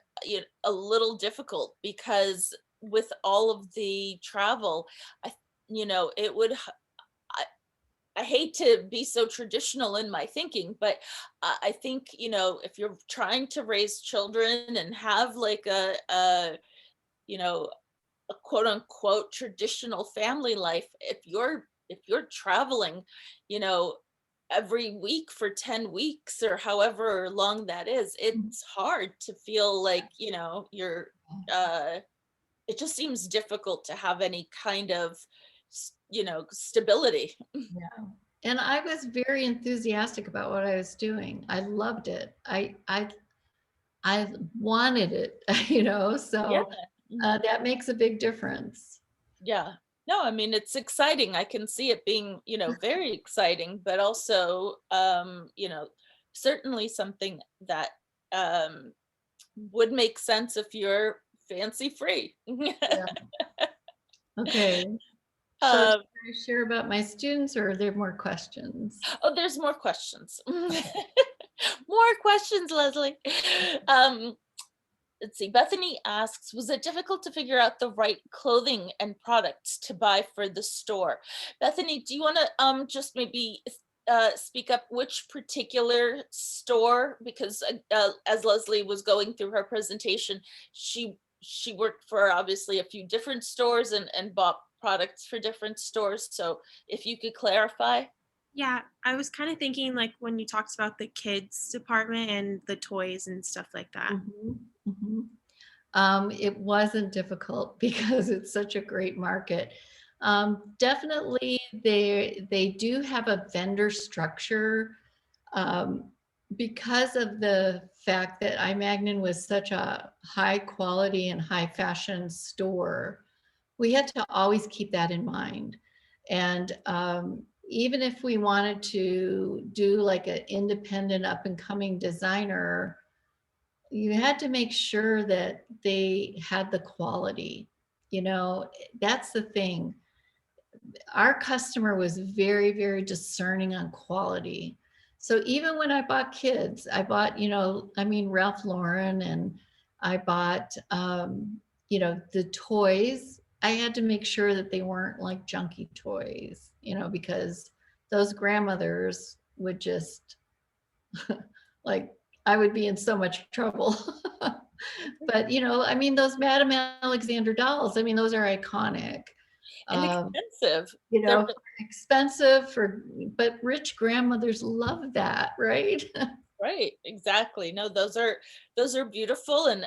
little difficult because with all of the travel, I, it would I hate to be so traditional in my thinking, but I think, if you're trying to raise children and have like you know, a quote unquote traditional family life, if you're traveling, you know, every week for 10 weeks or however long that is, it's hard to feel like, you're uh it just seems difficult to have any kind of stability. yeah. And I was very enthusiastic about what I was doing. I loved it. I wanted it, Yeah. so that makes a big difference. Yeah. No, I mean, it's exciting. I can see it being, very exciting, but also, certainly something that um, would make sense if you're fancy free. Yeah. Okay. So should um, I share about my students or are there more questions? oh, there's more questions. More questions, Leslie. Um, let's see. Bethany asks, was it difficult to figure out the right clothing and products to buy for the store? Bethany, do you want to just maybe speak up which particular store? Because as Leslie was going through her presentation, she worked for obviously a few different stores and bought products for different stores. So if you could clarify. Yeah, I was kind of thinking like when you talked about the kids department and the toys and stuff like that. Mhm, mhm. It wasn't difficult because it's such a great market. Definitely, they do have a vendor structure um, because of the fact that iMagnin was such a high quality and high fashion store. We had to always keep that in mind. And even if we wanted to do like an independent up and coming designer, you had to make sure that they had the quality. That's the thing. Our customer was very, very discerning on quality. So even when I bought kids, I bought, Ralph Lauren, and I bought, the toys. I had to make sure that they weren't like junky toys, because those grandmothers would just like, I would be in so much trouble. But, those Madame Alexander dolls, those are iconic. And Um, expensive. you They're know, expensive but rich grandmothers love that, right? Right, exactly. No, those are beautiful, and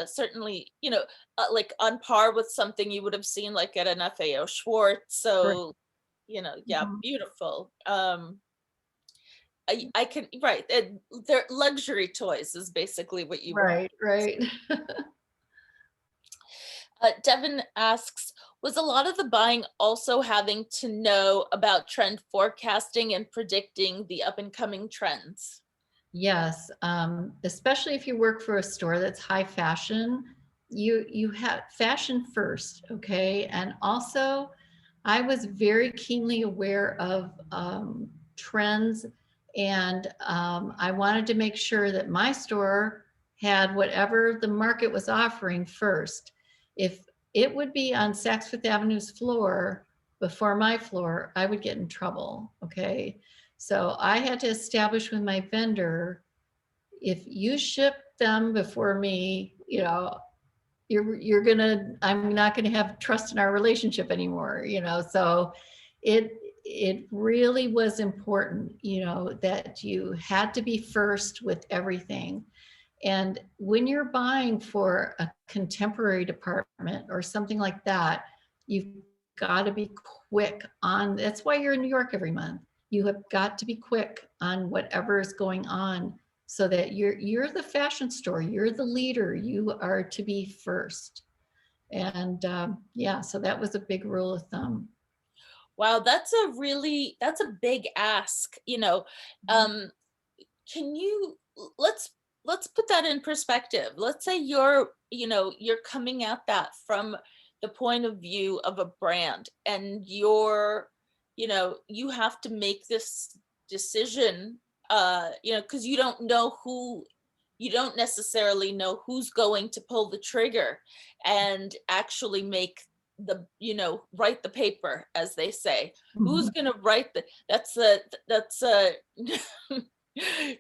certainly, like on par with something you would have seen like at an FAO Schwartz. Right. So, yeah, Mhm. beautiful. I can, right. They're luxury toys is basically what you were. Right, right. Devin asks, was a lot of the buying also having to know about trend forecasting and predicting the up and coming trends? Yes, especially if you work for a store that's high fashion, you have fashion first, okay? And also, I was very keenly aware of trends, and I wanted to make sure that my store had whatever the market was offering first. If it would be on Saks Fifth Avenue's floor before my floor, I would get in trouble, okay? So I had to establish with my vendor, if you ship them before me, I'm not gonna have trust in our relationship anymore, So it it really was important, that you had to be first with everything. And when you're buying for a contemporary department or something like that, you've got to be quick on. That's why you're in New York every month. You have got to be quick on whatever is going on, so that you're the fashion store. You're the leader. You are to be first. And yeah, so that was a big rule of thumb. Wow, that's a big ask, Um, can you let's put that in perspective. Let's say you're coming at that from the point of view of a brand, and you have to make this decision, because you don't necessarily know who's going to pull the trigger and actually make write the paper, as they say. Who's Mhm. going to write that's a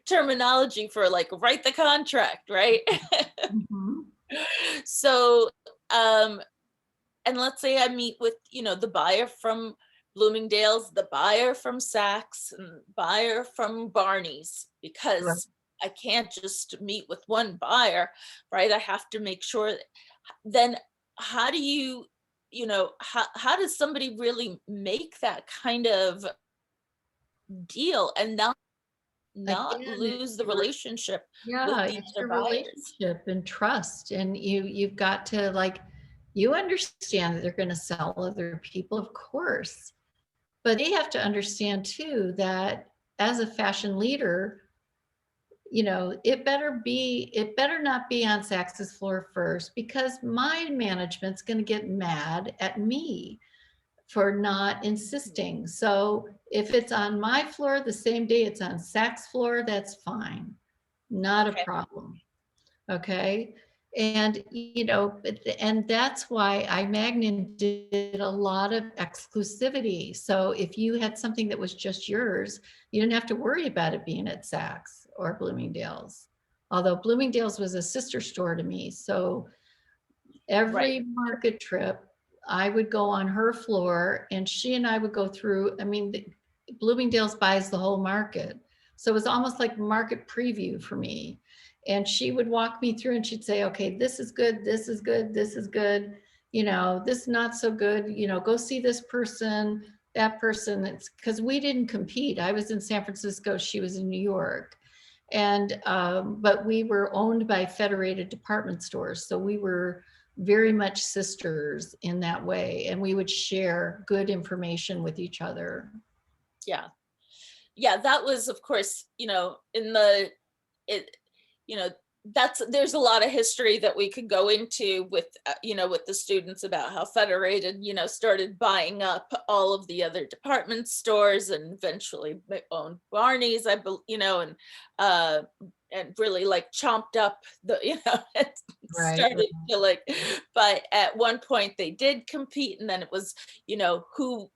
terminology for like write the contract, right? Mhm. So, um, and let's say I meet with, the buyer from Bloomingdale's, the buyer from Saks, and buyer from Barney's, Right. because I can't just meet with one buyer, right? I have to make sure then how do how does somebody really make that kind of deal and not Again, lose the relationship with yeah, the it's other your buyers? relationship and trust. And you've got to, like, you understand that they're going to sell other people, of course. But they have to understand too that as a fashion leader, it better not be on Sax's floor first, because my management's going to get mad at me for not insisting. So if it's on my floor the same day it's on Saks floor, that's fine. Not a Okay. problem. Okay. And, and that's why iMagnin did a lot of exclusivity. So if you had something that was just yours, you didn't have to worry about it being at Saks or Bloomingdale's. Although Bloomingdale's was a sister store to me. So Right. every market trip, I would go on her floor and she and I would go through. I mean, Bloomingdale's buys the whole market. So it was almost like market preview for me. And she would walk me through and she'd say, okay, this is good, this is good, this is good, this is not so good, go see this person, that person. It's because we didn't compete. I was in San Francisco, she was in New York. And but we were owned by Federated Department Stores. So we were very much sisters in that way. And we would share good information with each other. Yeah. Yeah, that was, of course, in the it you know there's a lot of history that we could go into with with the students about how Federated started buying up all of the other department stores and eventually owned Barney's, uh and really like chomped up the and Right. started to like, but at one point they did compete, and then it was who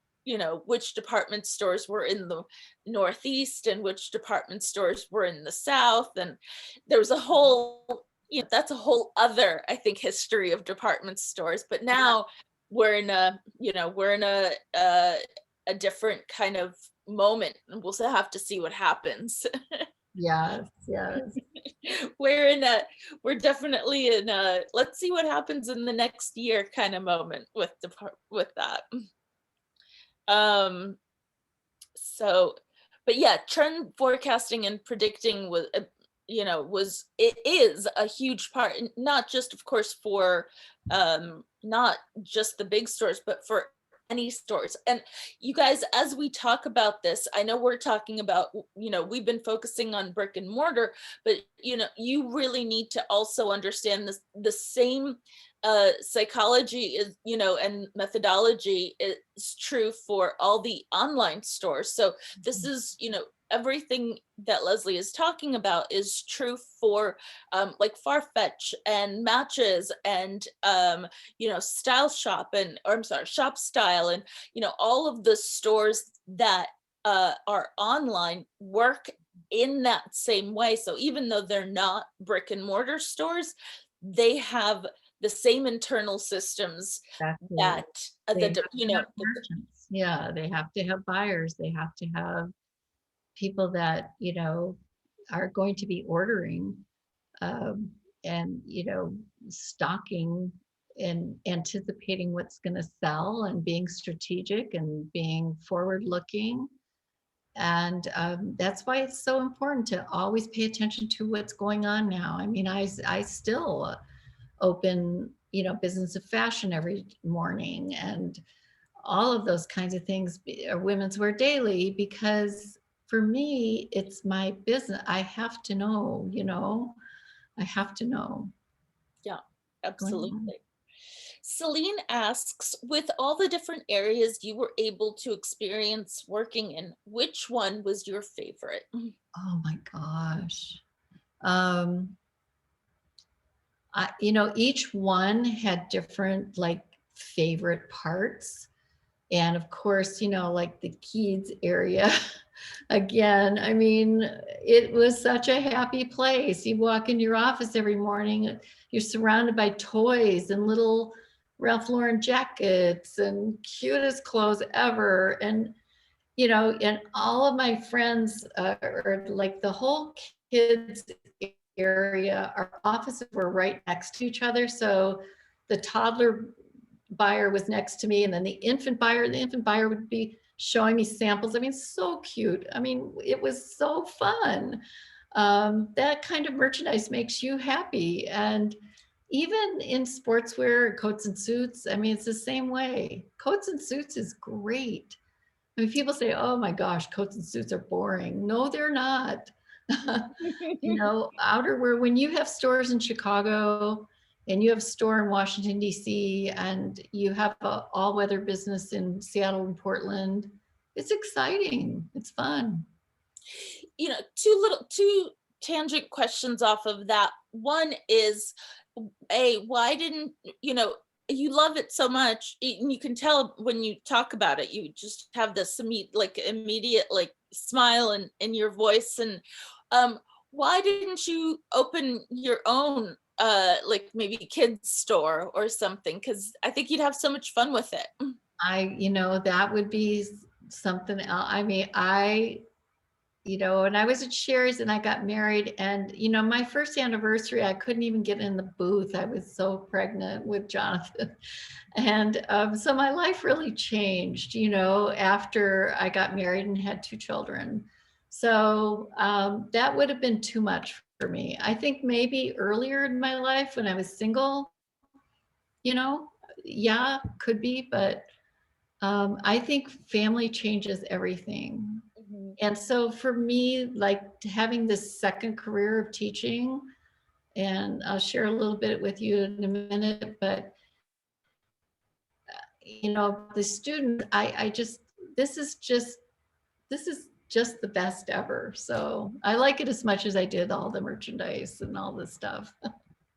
which department stores were in the Northeast and which department stores were in the South. And there was a whole, that's a whole other, I think, history of department stores. But now we're in a a different kind of moment, and we'll have to see what happens. Yes, yes. We're in a we're definitely in a let's see what happens in the next year kind of moment with with that. Um so but yeah, trend forecasting and predicting was was it is a huge part, not just of course for not just the big stores, but for any stores. And you guys, as we talk about this, I know we're talking about, we've been focusing on brick and mortar, but you really need to also understand this, the same psychology is, and methodology is true for all the online stores. So this is, everything that Leslie is talking about is true for like Farfetch and Matches and Style Shop, and or I'm sorry, Shop Style, and all of the stores that are online work in that same way. So even though they're not brick and mortar stores, they have the same internal systems Exactly. that They have to have the merchants. Yeah, they have to have buyers. They have to have people that, are going to be ordering, um, and, stocking and anticipating what's going to sell and being strategic and being forward looking. And that's why it's so important to always pay attention to what's going on now. I mean, I still open, Business of Fashion every morning and all of those kinds of things, or Women's Wear Daily, because for me, it's my business. I have to know, I have to know yeah, what's going on. absolutely. Celine asks, with all the different areas you were able to experience working in, which one was your favorite? Oh my gosh. Um, each one had different like favorite parts. And of course, like the kids area, again, I mean, it was such a happy place. You walk in your office every morning, you're surrounded by toys and little Ralph Lauren jackets and cutest clothes ever. And all of my friends, or like the whole kids area, our offices were right next to each other. So the toddler buyer was next to me, and then the infant buyer would be showing me samples. I mean, so cute. I mean, it was so fun. That kind of merchandise makes you happy. And even in sportswear, coats and suits, I mean, it's the same way. Coats and suits is great. I mean, people say, oh my gosh, coats and suits are boring. No, they're not. Outerwear, when you have stores in Chicago and you have a store in Washington, D.C., and you have a all-weather business in Seattle and Portland, it's exciting. It's fun. Two tangent questions off of that. One is, why didn't, you love it so much, and you can tell when you talk about it, you just have this immediate like smile in your voice. And why didn't you open your own like maybe kids store or something? Because I think you'd have so much fun with it. That would be something else. I mean, and I was at Sherry's and I got married, and my first anniversary, I couldn't even get in the booth. I was so pregnant with Jonathan. And so my life really changed, after I got married and had two children. So that would have been too much for me. I think maybe earlier in my life when I was single, yeah, could be, but I think family changes everything. Mhm. And so for me, like having this second career of teaching, and I'll share a little bit with you in a minute, but the students, I just, this is just the best ever. So I like it as much as I did all the merchandise and all this stuff.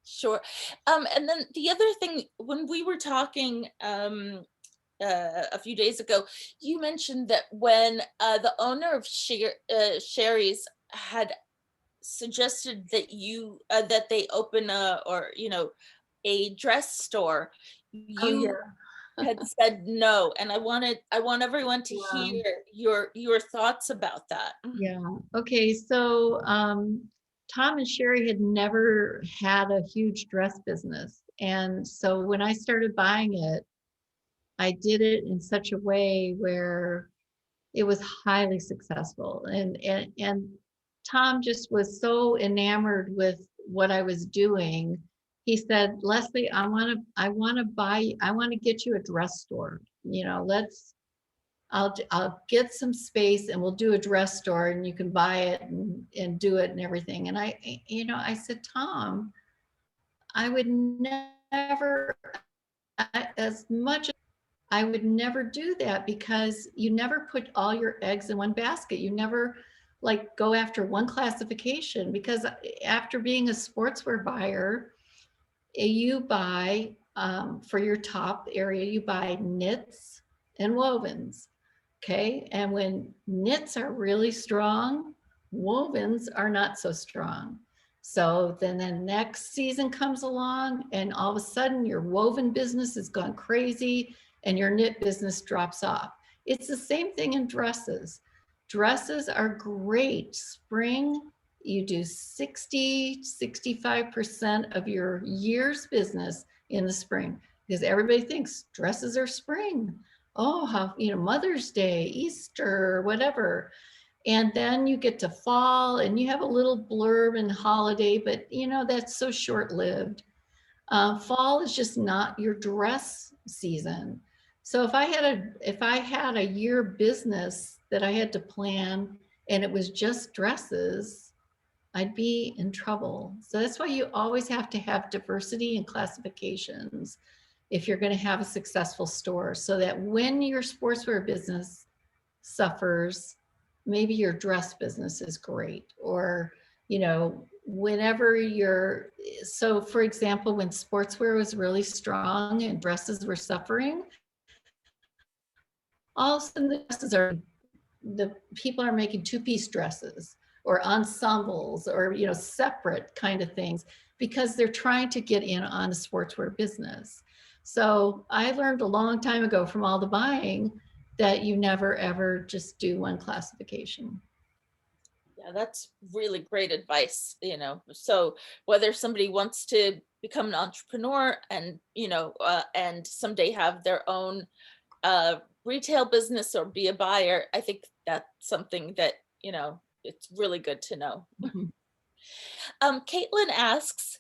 Sure. And then the other thing, when we were talking a few days ago, you mentioned that when the owner of Sherry's had suggested that they open a dress store, Oh you yeah. had said no, and I want everyone to Wow. hear your thoughts about that. Yeah. Okay. So Tom and Sherry had never had a huge dress business. And so when I started buying it, I did it in such a way where it was highly successful. And Tom just was so enamored with what I was doing. He said, Leslie, I want to get you a dress store. You know, I'll get some space and we'll do a dress store and you can buy it and do it and everything. And I said, Tom, I would never, as much as I would never do that because you never put all your eggs in one basket. You never like go after one classification because after being a sportswear buyer, you buy for your top area, you buy knits and wovens. Okay. And when knits are really strong, wovens are not so strong. So then the next season comes along and all of a sudden your woven business has gone crazy and your knit business drops off. It's the same thing in dresses. Dresses are great. Spring, you do 65% of your year's business in the spring because everybody thinks dresses are spring. Oh, how, Mother's Day, Easter, whatever. And then you get to fall and you have a little blurb and holiday, but that's so short-lived. Fall is just not your dress season. So if I had a year business that I had to plan and it was just dresses, I'd be in trouble. So that's why you always have to have diversity and classifications if you're going to have a successful store, so that when your sportswear business suffers, maybe your dress business is great. Or, whenever so for example, when sportswear was really strong and dresses were suffering, all of a sudden the people are making two-piece dresses or ensembles or separate kind of things because they're trying to get in on the sportswear business. So I learned a long time ago from all the buying that you never ever just do one classification. Yeah, that's really great advice, So whether somebody wants to become an entrepreneur and, and someday have their own retail business or be a buyer, I think that's something that, it's really good to know. Mhm. Caitlin asks,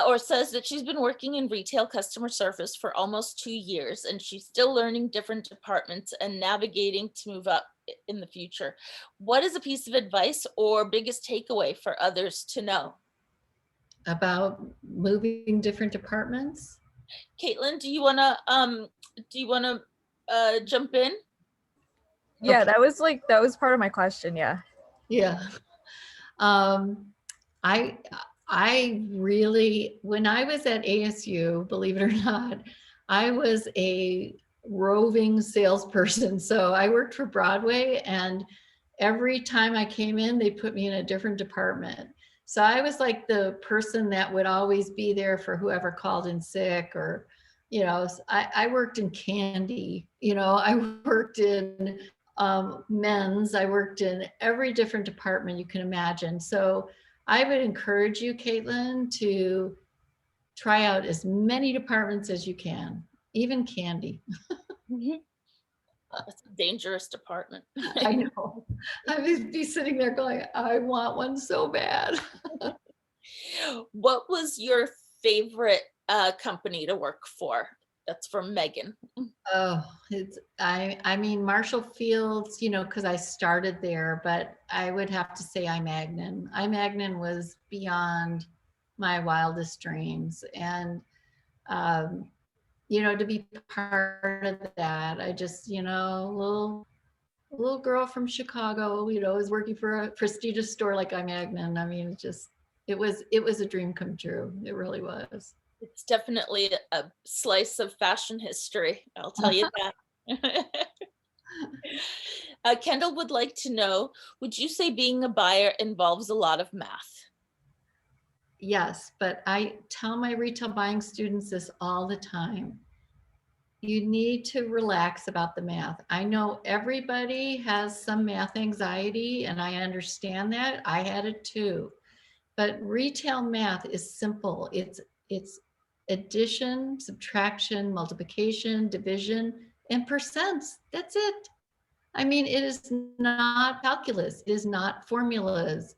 or says that she's been working in retail customer service for almost 2 years and she's still learning different departments and navigating to move up in the future. What is a piece of advice or biggest takeaway for others to know? About moving different departments? Caitlin, do you wanna jump in? Yeah, Okay. that was part of my question. Yeah. Yeah. Um, I I really, when I was at ASU, believe it or not, I was a roving salesperson. So I worked for Broadway, and every time I came in, they put me in a different department. So I was like the person that would always be there for whoever called in sick, or, I worked in candy, I worked in men's, I worked in every different department you can imagine. So I would encourage you, Caitlin, to try out as many departments as you can, even candy. Mhm. That's a dangerous department. I know. I would be sitting there going, I want one so bad. What was your favorite company to work for? That's from Megan. Oh, I mean, Marshall Fields, because I started there, but I would have to say iMagnin. iMagnin was beyond my wildest dreams. And, to be part of that, I just, little girl from Chicago, was working for a prestigious store like iMagnin. I mean, it was a dream come true. It really was. It's definitely a slice of fashion history, I'll tell you that. Kendall would like to know, would you say being a buyer involves a lot of math? Yes, but I tell my retail buying students this all the time. you need to relax about the math. I know everybody has some math anxiety, and I understand that. I had it too. But retail math is simple. It's addition, subtraction, multiplication, division, and percents. That's it. I mean, it is not calculus. It is not formulas.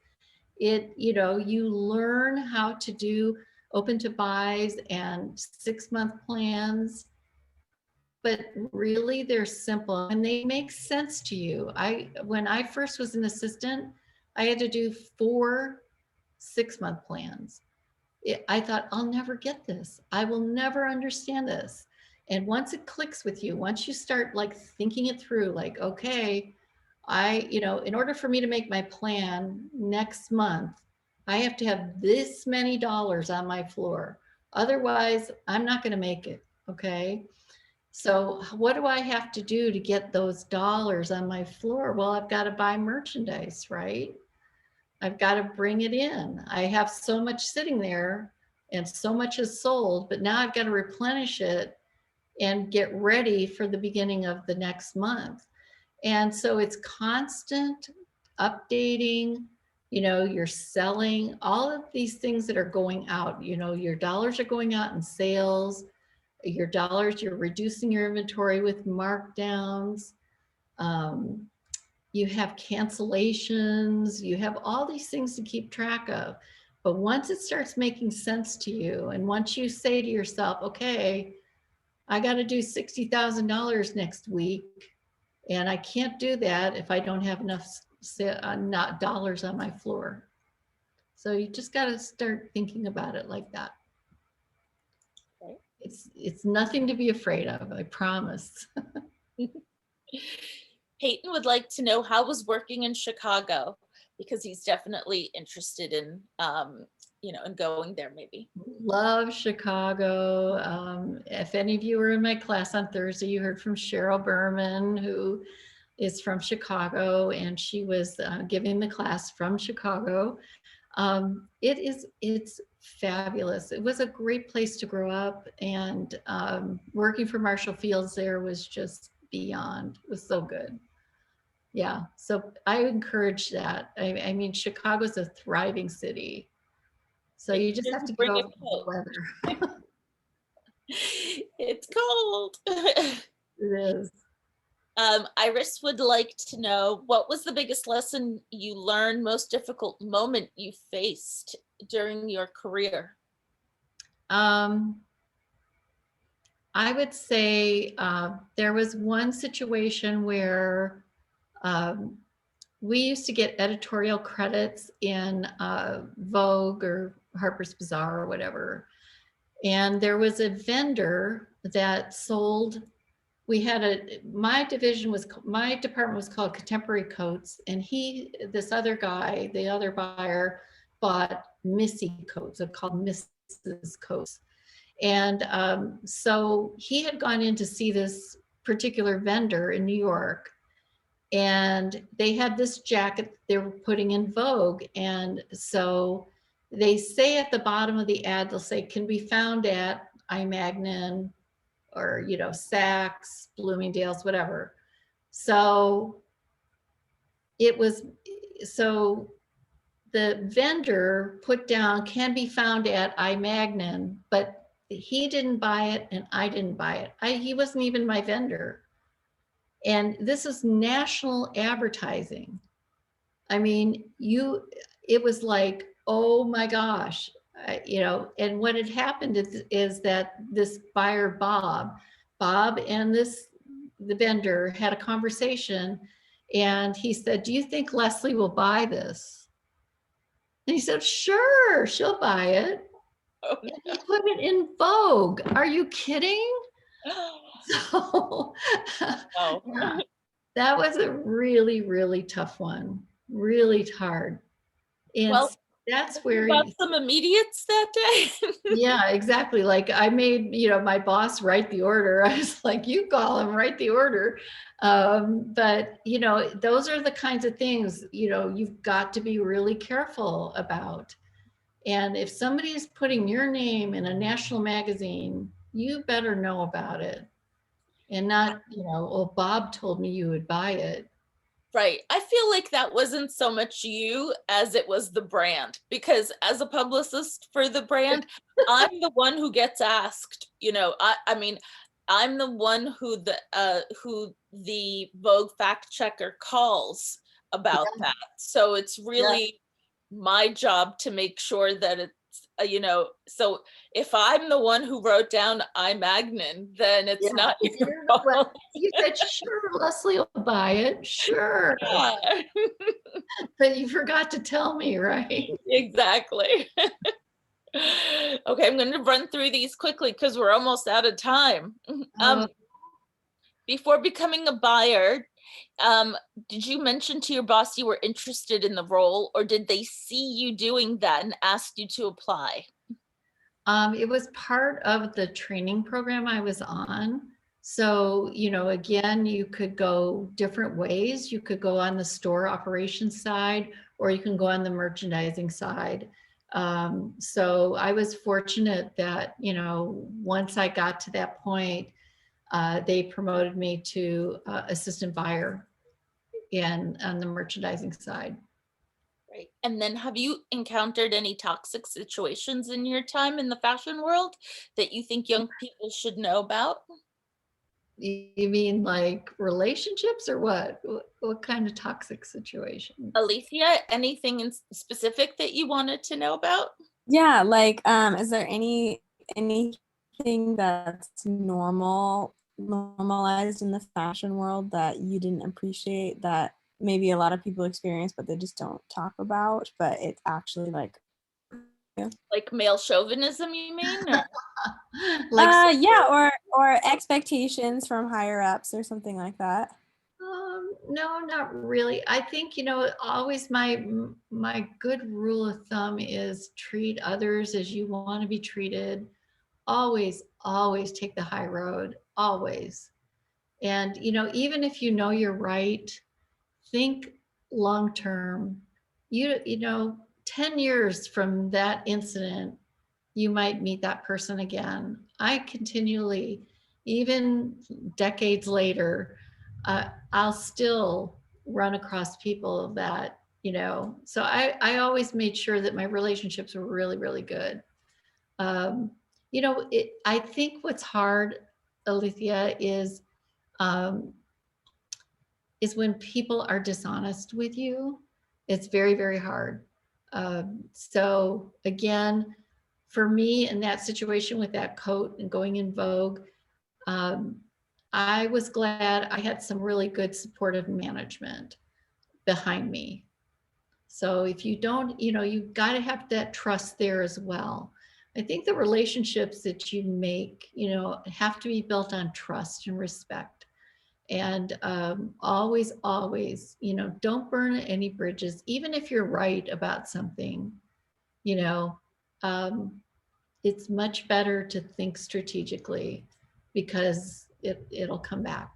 You learn how to do open to buys and 6-month plans, but really they're simple and they make sense to you. When I first was an assistant, I had to do 4 6-month plans. I thought, I'll never get this. I will never understand this. And once it clicks with you, once you start like thinking it through, like, okay, in order for me to make my plan next month, I have to have this many dollars on my floor. Otherwise, I'm not going to make it. Okay. So what do I have to do to get those dollars on my floor? Well, I've got to buy merchandise, right? I've got to bring it in. I have so much sitting there and so much is sold, but now I've got to replenish it and get ready for the beginning of the next month. And so it's constant updating, you're selling all of these things that are going out, your dollars are going out in sales, your dollars, you're reducing your inventory with markdowns. You have cancellations, you have all these things to keep track of. But once it starts making sense to you, and once you say to yourself, okay, I got to do $60,000 next week, and I can't do that if I don't have enough not dollars on my floor. So you just got to start thinking about it like that. Okay. It's nothing to be afraid of, I promise. Peyton would like to know how was working in Chicago, because he's definitely interested in, in going there maybe. Love Chicago. If any of you were in my class on Thursday, you heard from Cheryl Berman, who is from Chicago, and she was giving the class from Chicago. It's fabulous. It was a great place to grow up, and working for Marshall Fields there was just beyond. It was so good. Yeah, so I encourage that. I mean, Chicago's a thriving city. So you just have to get over the weather. It's cold. It is. Iris would like to know, what was the biggest lesson you learned, most difficult moment you faced during your career? I would say there was one situation where we used to get editorial credits in Vogue or Harper's Bazaar or whatever. And there was a vendor that sold, my department was called Contemporary Coats. And this other guy, the other buyer, bought Missy coats, they're called Mrs. Coats. And so he had gone in to see this particular vendor in New York. And they had this jacket they were putting in Vogue. And so they say at the bottom of the ad, they'll say, can be found at iMagnin or, Saks, Bloomingdale's, whatever. So the vendor put down, can be found at iMagnin, but he didn't buy it and I didn't buy it. He wasn't even my vendor. And this is national advertising. I mean, it was like, oh my gosh, and what had happened is that this buyer, Bob and the vendor had a conversation, and he said, do you think Leslie will buy this? And he said, sure, she'll buy it. Oh, and he put it in Vogue. Are you kidding? So oh. yeah, that was a really, really tough one, really hard. And Well, that's where you got some immediates that day. yeah, exactly. Like I made, my boss write the order. I was like, you call him, write the order. But those are the kinds of things, you've got to be really careful about. And if somebody is putting your name in a national magazine, you better know about it. and not, oh, Bob told me you would buy it. Right. I feel like that wasn't so much you as it was the brand, because as a publicist for the brand, I'm the one who gets asked, I mean, I'm the one who the Vogue fact checker calls about that. So it's really my job to make sure that it's, so if I'm the one who wrote down I Magnin, then it's Yeah. not your You're the one- fault. You said, sure, Leslie will buy it. Sure. Yeah. But you forgot to tell me, right? Exactly. Okay, I'm going to run through these quickly because we're almost out of time. Before becoming a buyer, did you mention to your boss you were interested in the role, or did they see you doing that and asked you to apply? It was part of the training program I was on. So, again, you could go different ways. You could go on the store operations side, or you can go on the merchandising side. So I was fortunate that, once I got to that point, they promoted me to assistant buyer on the merchandising side. Right. And then have you encountered any toxic situations in your time in the fashion world that you think young people should know about? You mean like relationships or what? What kind of toxic situation? Alicia, anything in specific that you wanted to know about? Yeah, like is there anything that's normalized in the fashion world that you didn't appreciate that maybe a lot of people experience but they just don't talk about, but it's actually like male chauvinism, you mean? Or? Yeah, or expectations from higher ups or something like that. No, not really. I think, always my good rule of thumb is treat others as you want to be treated. Always, always take the high road, always. And, even if you're right, think long term. 10 years from that incident, you might meet that person again. I continually, even decades later, I'll still run across people that, so I always made sure that my relationships were really, really good. I think what's hard, Alethea, is when people are dishonest with you. It's very, very hard. So again, for me in that situation with that coat and going in Vogue, I was glad I had some really good supportive management behind me. So if you don't, you've got to have that trust there as well. I think the relationships that you make, have to be built on trust and respect. And always, always, don't burn any bridges, even if you're right about something, it's much better to think strategically because it'll come back.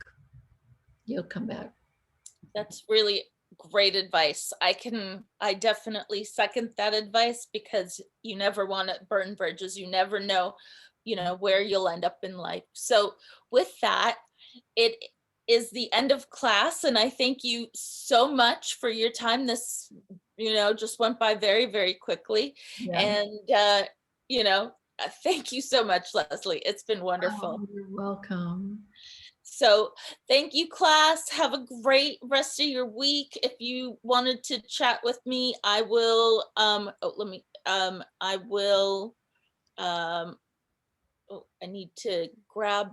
You'll come back. That's really great advice. I definitely second that advice because you never want to burn bridges. You never know, where you'll end up in life. So with that, it is the end of class. And I thank you so much for your time. This, just went by very, very quickly. Yeah. And, thank you so much, Leslie. It's been wonderful. Oh, you're welcome. So thank you, class. Have a great rest of your week. If you wanted to chat with me, I will, I need to grab,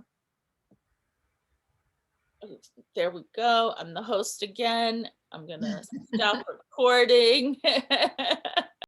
there we go. I'm the host again. I'm gonna stop recording.